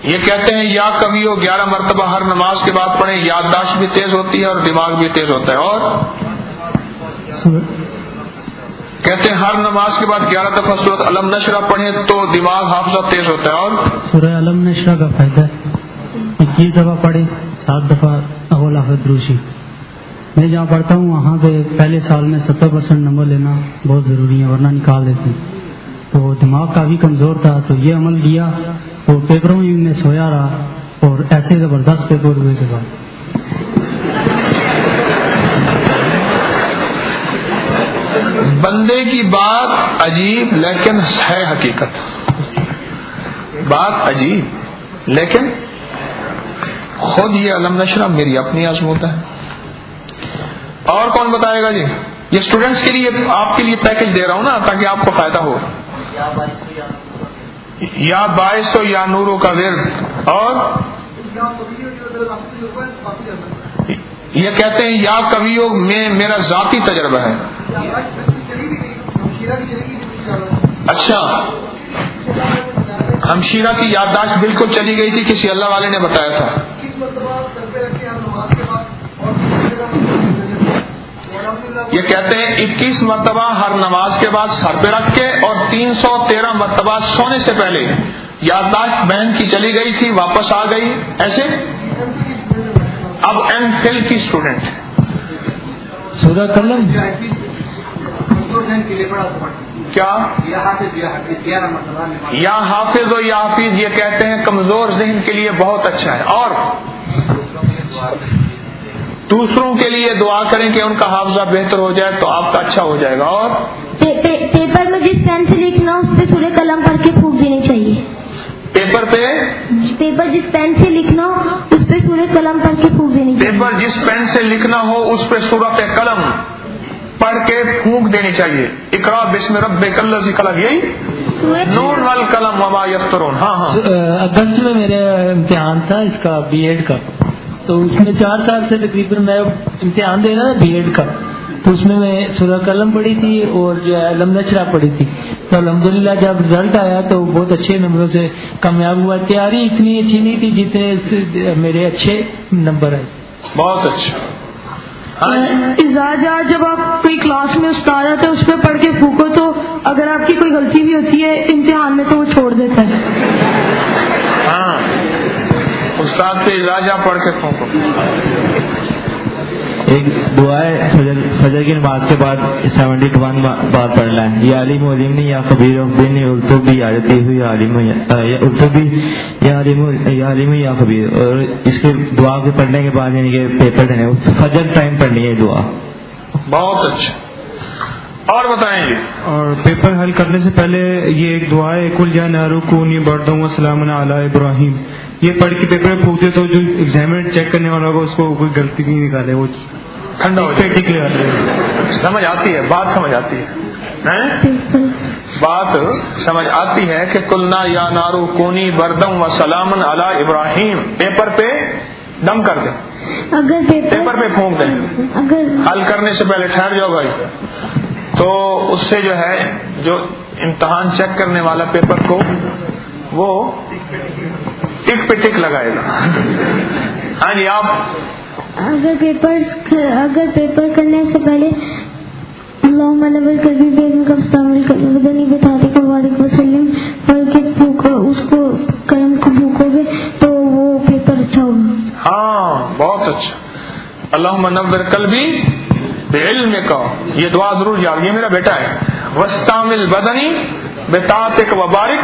یہ کہتے ہیں یا کبھی ہو 11 مرتبہ ہر نماز کے بعد پڑھیں، یادداشت بھی تیز ہوتی ہے اور دماغ بھی تیز ہوتا ہے. اور کہتے ہیں ہر نماز کے بعد 11 دفعہ سورۃ علم نشرہ پڑھیں تو دماغ حافظہ تیز ہوتا ہے. اور سورہ علم نشرہ کا فائدہ ہے 21 دفعہ پڑھیں، 7 دفعہ اول آخر دروشی. میں جہاں پڑھتا ہوں وہاں پہ پہلے سال میں 70% نمبر لینا بہت ضروری ہے، ورنہ نکال دیتے ہیں. تو دماغ کافی کمزور تھا تو یہ عمل کیا تو پیپروں میں سویا رہا اور ایسے زبردست پیپر ہوئے کے بعد. بندے کی بات عجیب لیکن ہے حقیقت. بات عجیب لیکن خود یہ علم نشرہ میری اپنی آزمودہ ہے. اور کون بتائے گا جی؟ یہ اسٹوڈنٹس کے لیے آپ کے لیے پیکج دے رہا ہوں نا تاکہ آپ کو فائدہ ہو. یا باعث و یا نوروں کا ورد. اور یہ کہتے ہیں یا کبھیوں میں میرا ذاتی تجربہ ہے. اچھا، ہمشیرہ کی یادداشت بالکل چلی گئی تھی، کسی اللہ والے نے بتایا تھا. یہ کہتے ہیں 21 مرتبہ ہر نماز کے بعد سر پہ رکھ کے اور 313 مرتبہ سونے سے پہلے. یادداشت بہن کی چلی گئی تھی، واپس آ گئی ایسے. اب ایم فل کی اسٹوڈنٹ سورہ قلم کیا یا حافظ و یا حافظ، یہ کہتے ہیں کمزور ذہن کے لیے بہت اچھا ہے. اور دوسروں کے لیے دعا کریں کہ ان کا حافظہ بہتر ہو جائے تو آپ کا اچھا ہو جائے گا. اور پیپر میں جس پین سے لکھنا اس پہ سورہ قلم پڑھ کے پھونک دینی چاہیے. پیپر جس پین سے لکھنا ہو اس پہ سورہ قلم پڑھ کے پھونک دینی چاہیے. پیپر جس پین سے لکھنا ہو اس پہ سورۃ قلم پڑھ کے پھونک دینی چاہیے. اقرا بسم ربک الذی خلق، یہی نون والقلم وما یسطرون. ہاں اگست میں میرا امتحان تھا اس کا بی ایڈ کا، تو اس میں 4 سال سے تقریباً میں امتحان دے رہا بی ایڈ کا، تو اس میں سورہ قلم پڑھی تھی اور جو ہے علم نشرہ پڑھی تھی. تو الحمدللہ جب رزلٹ آیا تو بہت اچھے نمبروں سے کامیاب ہوا. تیاری اتنی اچھی نہیں تھی جتنے میرے اچھے نمبر آئے. بہت اچھا. جب آپ کوئی کلاس میں استاد آتا ہے اس پہ پڑھ کے پھونکو تو اگر آپ کی کوئی غلطی بھی ہوتی ہے امتحان میں تو وہ چھوڑ دیتا ہے. ہاں، استاد پہ اجازہ پڑھ کے پھونکو. ایک دعا ہے فجر کی نماز کے بعد 71 بار پڑھنا ہے. یا علیم علیم نہیں یا خبیر بن اردو بھی یادتی ہوئی عالم اردو بھی یا علیم یا خبیر. اور اس کے دعا کے پڑھنے کے بعد یعنی کہ پیپر دینے فجر ٹائم پڑھنی ہے دعا. بہت اچھا. اور بتائیں گے. اور پیپر حل کرنے سے پہلے یہ ایک دعا ہے کل جا نارو کونی بڑھتا ہوں السلام علی ابراہیم. یہ پڑھ کے پیپر میں پوچھے تو جو ایگزامینر چیک کرنے والا ہوگا اس کو کوئی غلطی نہیں نکالے، وہ ٹھنڈا ہو جائے. سمجھ آتی ہے بات، سمجھ آتی ہے بات، سمجھ آتی ہے کہ کلنا یا نارو کونی بردم و سلام علی ابراہیم. پیپر پہ دم کر دیں، اگر پیپر پہ پھونک دیں. حل کرنے سے پہلے ٹھہر جاؤ بھائی. تو اس سے جو ہے جو امتحان چیک کرنے والا پیپر کو وہ ٹک پہ ٹک لگائے گا. ہاں جی آپ. اگر پیپر کرنے سے پہلے اللہم نور قلبی بیگم کا استعمال بدنی بطارق وبارک وسلم پڑھ کے پھونکو، اس کو قلم کو پھونکو گے تو وہ پیپر اچھا ہوگا. ہاں بہت اچھا. اللہم نور قلبی بعلم کا، یہ دعا ضرور یاد. یہ میرا بیٹا ہے. واستعمل بدنی بطارق وبارک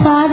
7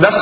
10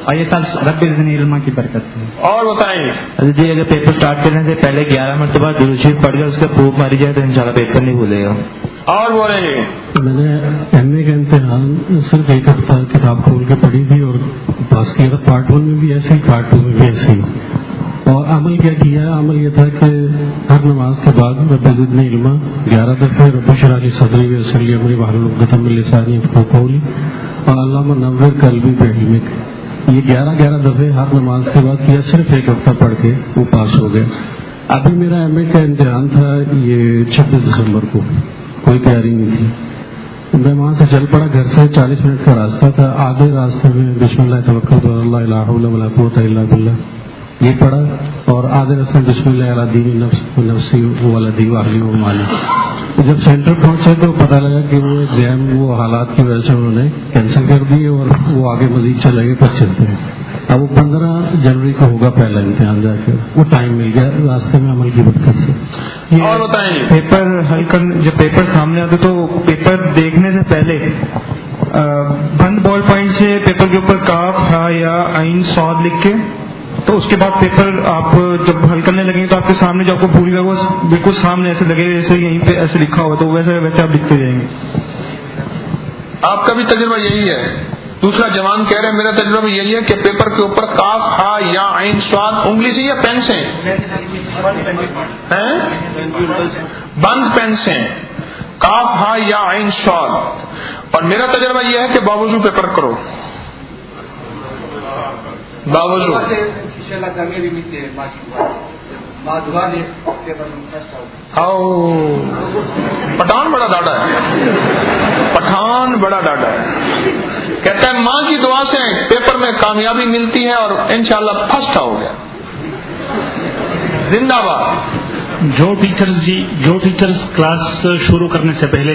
اور یہ سب رب ذی علم کی برکت سے. اور بتائیں جی اگر پیپر سٹارٹ کرنے سے پہلے 11 مرتبہ درود شریف پڑھ کر اس کا پروف ماری جائے تو انشاءاللہ پیپر نہیں بھولے گا. اور بولیں گے. میں نے ایم اے کا امتحان صرف ایک ہفتہ کتاب کھول کے پڑھی تھی اور پاس کیا تھا. پارٹ 1 میں بھی ایسے ہی, پارٹ 2 میں بھی ایسے ہی. اور عمل کیا کیا ہے؟ عمل یہ تھا کہ ہر نماز کے بعد رب زدنی علما 11 دفعہ رب اشرح لی صدری ویسر لی امری واحلل عقدۃ من لسانی یفقهوا قولی اور اللہم نور قلبی بعلمک. یہ 11 دفعے ہر نماز کے بعد کیا, صرف ایک ہفتہ پڑھ کے وہ پاس ہو گیا. ابھی میرا ایم اے کا امتحان تھا یہ 26 دسمبر کو, کوئی تیاری نہیں تھی. میں وہاں سے چل پڑا, گھر سے 40 منٹ کا راستہ تھا. آدھے راستے میں بسم اللہ توکلت علی اللہ لا حول ولا قوۃ الا باللہ یہ پڑھا, اور آدھے راستے میں بسم اللہ علی دین نفسی ولدی واہلی و مالی. جب سینٹر پہنچے تو پتہ لگا کہ وہ ایگزام وہ حالات کی وجہ سے انہوں نے کینسل کر دی اور وہ آگے مزید چلے گئے 25 دن. اب وہ 15 جنوری کو ہوگا پہلا امتحان, جا کے وہ ٹائم مل گیا راستے میں عمل کی برکت سے. اور بتائیں پیپر حل کر جب پیپر سامنے آتے تو پیپر دیکھنے سے پہلے بند بال پوائنٹ سے پیپر کے اوپر کاف ہا یا عین صاد لکھ کے, تو اس کے بعد پیپر آپ جب حل کرنے لگیں تو آپ کے سامنے جو آپ کو پوری جگہ بالکل سامنے ایسے لگے جیسے یہیں پہ ایسے لکھا ہوا, تو ویسے آپ لکھتے جائیں گے. آپ کا بھی تجربہ یہی ہے. دوسرا جوان کہہ رہے ہیں میرا تجربہ بھی یہی ہے کہ پیپر کے اوپر کاف ہا یا عین صاد انگلی سے یا پین سے, بند پین سے کاف ہا یا عین صاد. اور میرا تجربہ یہ ہے کہ باوضو پیپر کرو, باوضو. پٹھان بڑا ڈاڈا ہے, پٹھان بڑا ڈاڈا ہے. کہتا ہے ماں کی دعا سے پیپر میں کامیابی ملتی ہے اور انشاءاللہ فرسٹ ہو گیا. زندہ باد. جو ٹیچرز کلاس شروع کرنے سے پہلے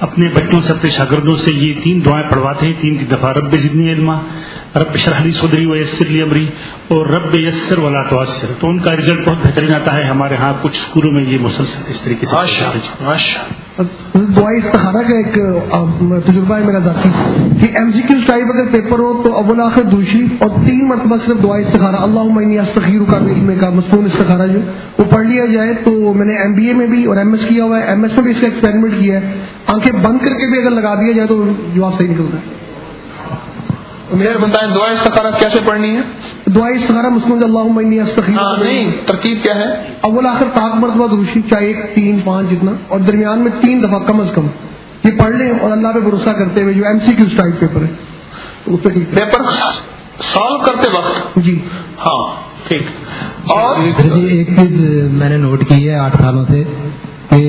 اپنے بچوں سے اپنے شاگردوں سے یہ 3 دعائیں پڑھواتے ہیں 3 دفعہ, رب زدنی علما, رب اشرح لی صدری ویسر لی امری اور رب یسر ولا تعسر, تو ان کا رزلٹ بہت بہترین آتا ہے. ہمارے ہاں کچھ اسکولوں میں یہ مسلسل اس طریقے سے. دعائیں استخارہ کا ایک تجربہ ہے میرا ذاتی کہ ایم سی کیو ٹائپ اگر پیپر ہو تو اول آخر دوسری اور 3 مرتبہ صرف دعائیں استخارہ اللہم انی استخیرک کا علم کا مصنون استخارہ جو وہ پڑھ لیا جائے. تو میں نے ایم بی اے میں بھی اور ایم ایس کیا ہوا ہے, ایم ایس میں بھی اس کا ایکسپیریمنٹ کیا ہے. آنکھیں بند کر کے بھی اگر لگا دیا جائے تو جواب صحیح نکلتا ہے. میرے بتائیں دعائیں استخارہ کیسے پڑھنی ہے؟ دعائیں استخارہ مسلم اللہم انی استخیرک نہیں, ترکیب کیا ہے؟ اول آخر تاک مرتبہ دوسری, چاہے 1 3 5 جتنا, اور درمیان میں 3 دفعہ کم از کم یہ پڑھ لیں اور اللہ پہ بھروسہ کرتے ہوئے. جو ایم سی کیو ٹائپ پیپر ہے اس پہ پیپر سالو کرتے وقت جی ہاں ٹھیک. اور ایک چیز میں نے نوٹ کی ہے 8 سالوں سے کہ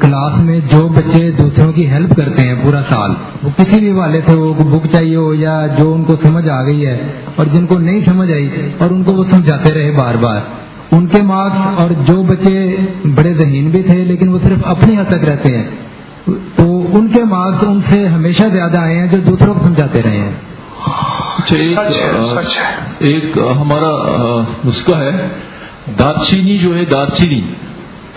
کلاس میں جو بچے دوسروں کی ہیلپ کرتے ہیں پورا سال, وہ کسی بھی والے سے وہ بک چاہیے ہو یا جو ان کو سمجھ آ گئی ہے اور جن کو نہیں سمجھ آئی اور ان کو وہ سمجھاتے رہے بار بار, ان کے مارکس, اور جو بچے بڑے ذہین بھی تھے لیکن وہ صرف اپنی حد تک رہتے ہیں تو ان کے مارکس ان سے ہمیشہ زیادہ آئے ہیں جو دوسروں کو سمجھاتے رہے ہیں. ایک ہمارا نسخہ ہے دارچینی جو ہے, دارچینی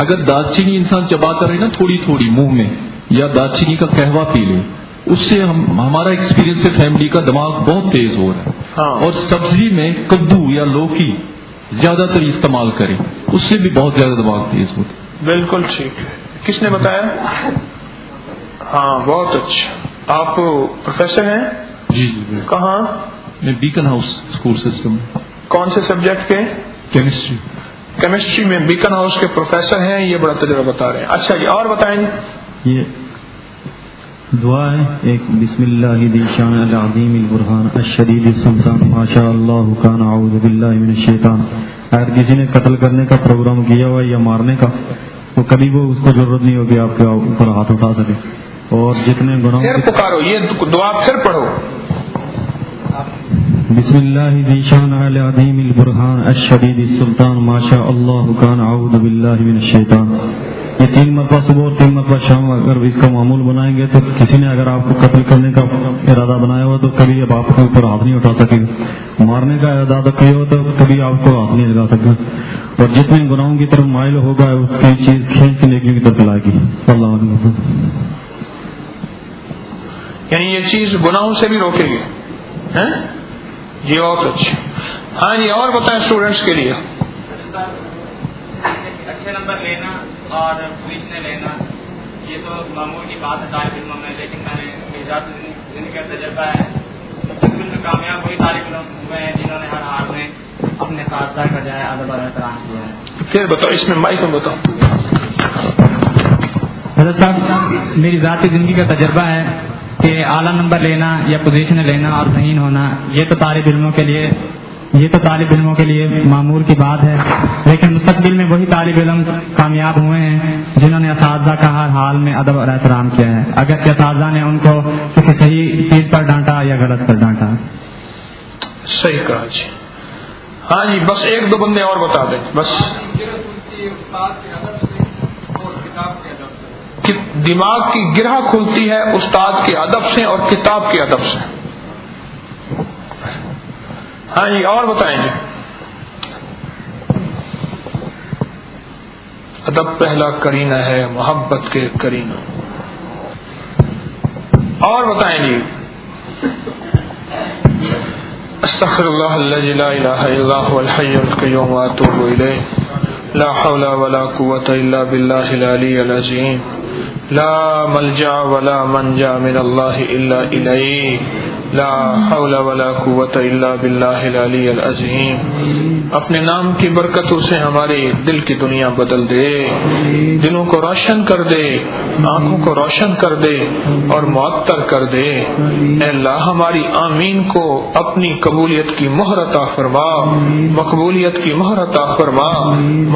اگر دارچینی انسان چباتا رہے نا تھوڑی تھوڑی منہ میں, یا دارچینی کا قہوہ پی لے, اس سے ہمارا ایکسپیرینس ہے فیملی کا دماغ بہت تیز ہو رہا ہے. اور سبزی میں کدو یا لوکی زیادہ تر استعمال کریں, اس سے بھی بہت زیادہ دماغ تیز ہوتا ہے. بالکل ٹھیک ہے. کس نے بتایا؟ ہاں بہت اچھا. آپ پروفیسر ہیں؟ جی کہاں؟ میں بیکن ہاؤس اسکول سسٹم. کون سے سبجیکٹ کے؟ کیمسٹری. کیمسٹری میں بیکن ہاؤس کے پروفیسر ہیں, یہ بڑا تجربہ بتا رہے ہیں. اچھا جی اور بتائیں. یہ دعا ہے ایک بسم اللہ ذی شان العظیم البرہان الشدید السلطان ما شاء اللہ کان اعوذ باللہ من الشیطان. اگر کسی نے قتل کرنے کا پروگرام کیا ہوا یا مارنے کا تو کبھی وہ اس کو ضرورت نہیں ہوگی آپ کے اوپر ہاتھ اٹھا سکے. اور جتنے گناہ پھر پکارو, یہ دعا پھر پڑھو. بسم اللہ ذی شان العظیم البرہان الشدید السلطان ما شاء اللہ کان اعوذ باللہ من الشیطان. یہ 3 مرتبہ صبح اور 3 مرتبہ شام اگر اس کا معمول بنائیں گے تو کسی نے اگر آپ کو قتل کرنے کا ارادہ بنایا ہوا تو کبھی اب آپ کے اوپر ہاتھ نہیں اٹھا سکے گا. مارنے کا ارادہ کیا ہو تو کبھی آپ کو ہاتھ نہیں لگا سکتا. اور جتنے گناہوں کی طرف مائل ہوگا اس کی چیز کھینچ کے نیکیوں کی طرف لائے گی. اللہ علیہ وسلم. یعنی یہ چیز گناہوں سے بھی روکے گی. جی بہت اچھا. ہاں جی اور بتائیں اسٹوڈینٹس کے لیے. اچھے نمبر لینا اور پوزیشنیں لینا یہ تو معمول کی بات ہے طالب علموں میں، لیکن میں نے زندگی کا تجربہ ہے مستقبل میں کامیاب وہی طالب علم ہوئے ہیں جنہوں نے ہر حال میں اپنے اساتذہ کا جو ہے ادب اور احترام کیا ہے. پھر بتاؤ اس میں مائک میں بتاؤ. حضرت صاحب میری ذاتی زندگی کا تجربہ ہے کہ اعلیٰ نمبر لینا یا پوزیشن لینا اور ذہین ہونا یہ تو طالب علموں کے لیے معمول کی بات ہے، لیکن مستقبل میں وہی طالب علم کامیاب ہوئے ہیں جنہوں نے اساتذہ کا ہر حال میں ادب اور احترام کیا ہے، اگرچہ اساتذہ نے ان کو کسی صحیح چیز پر ڈانٹا یا غلط پر ڈانٹا. صحیح کہا جی. ہاں جی بس ایک دو بندے اور بتا دیں بس. دماغ کی گرہ کھلتی ہے استاد کے ادب سے اور کتاب کے ادب سے. ہاں جی اور بتائیں جی. ادب پہلا کرینہ ہے محبت کے کرینہ. اور بتائیں جی. استغفر اللہ الذی لا الہ الا هو الحی القیوم واتوب الیہ لا حول ولا قوة الا باللہ العلی العظیم لا ملجا ولا منجا من اللہ الا الیہ لا حول ولا قوة الا باللہ العلی العظیم. اپنے نام کی برکتوں سے ہمارے دل کی دنیا بدل دے، دلوں کو روشن کر دے، آنکھوں کو روشن کر دے اور معطر کر دے. اے اللہ ہماری آمین کو اپنی قبولیت کی مہر عطا فرما، مقبولیت کی مہر عطا فرما،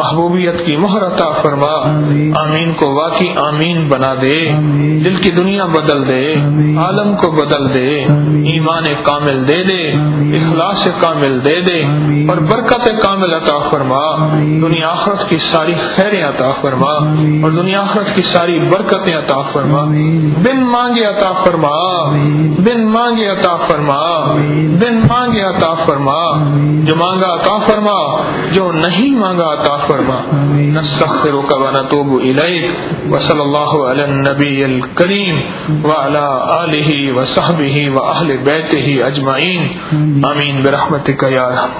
محبوبیت کی مہر عطا فرما. آمین کو واقعی آمین بنا دے، دل کی دنیا بدل دے، عالم کو بدل دے، ایمان کامل دے دے، اخلاص کامل دے دے اور برکت کامل عطا فرما. دنیا آخرت کی ساری خیریں عطا فرما اور دنیا آخرت کی ساری برکتیں عطا فرما. بن مانگے عطا فرما، بن مانگے عطا فرما، بن مانگے عطا فرما. جو مانگا عطا فرما، جو نہیں مانگا عطا فرما. نستغفرک ونتوب الیک وصلی اللہ علی النبی الکریم وعلی آلہ وصحبہ واہل بیتہ اجمعین. آمین برحمتک یا ارحم.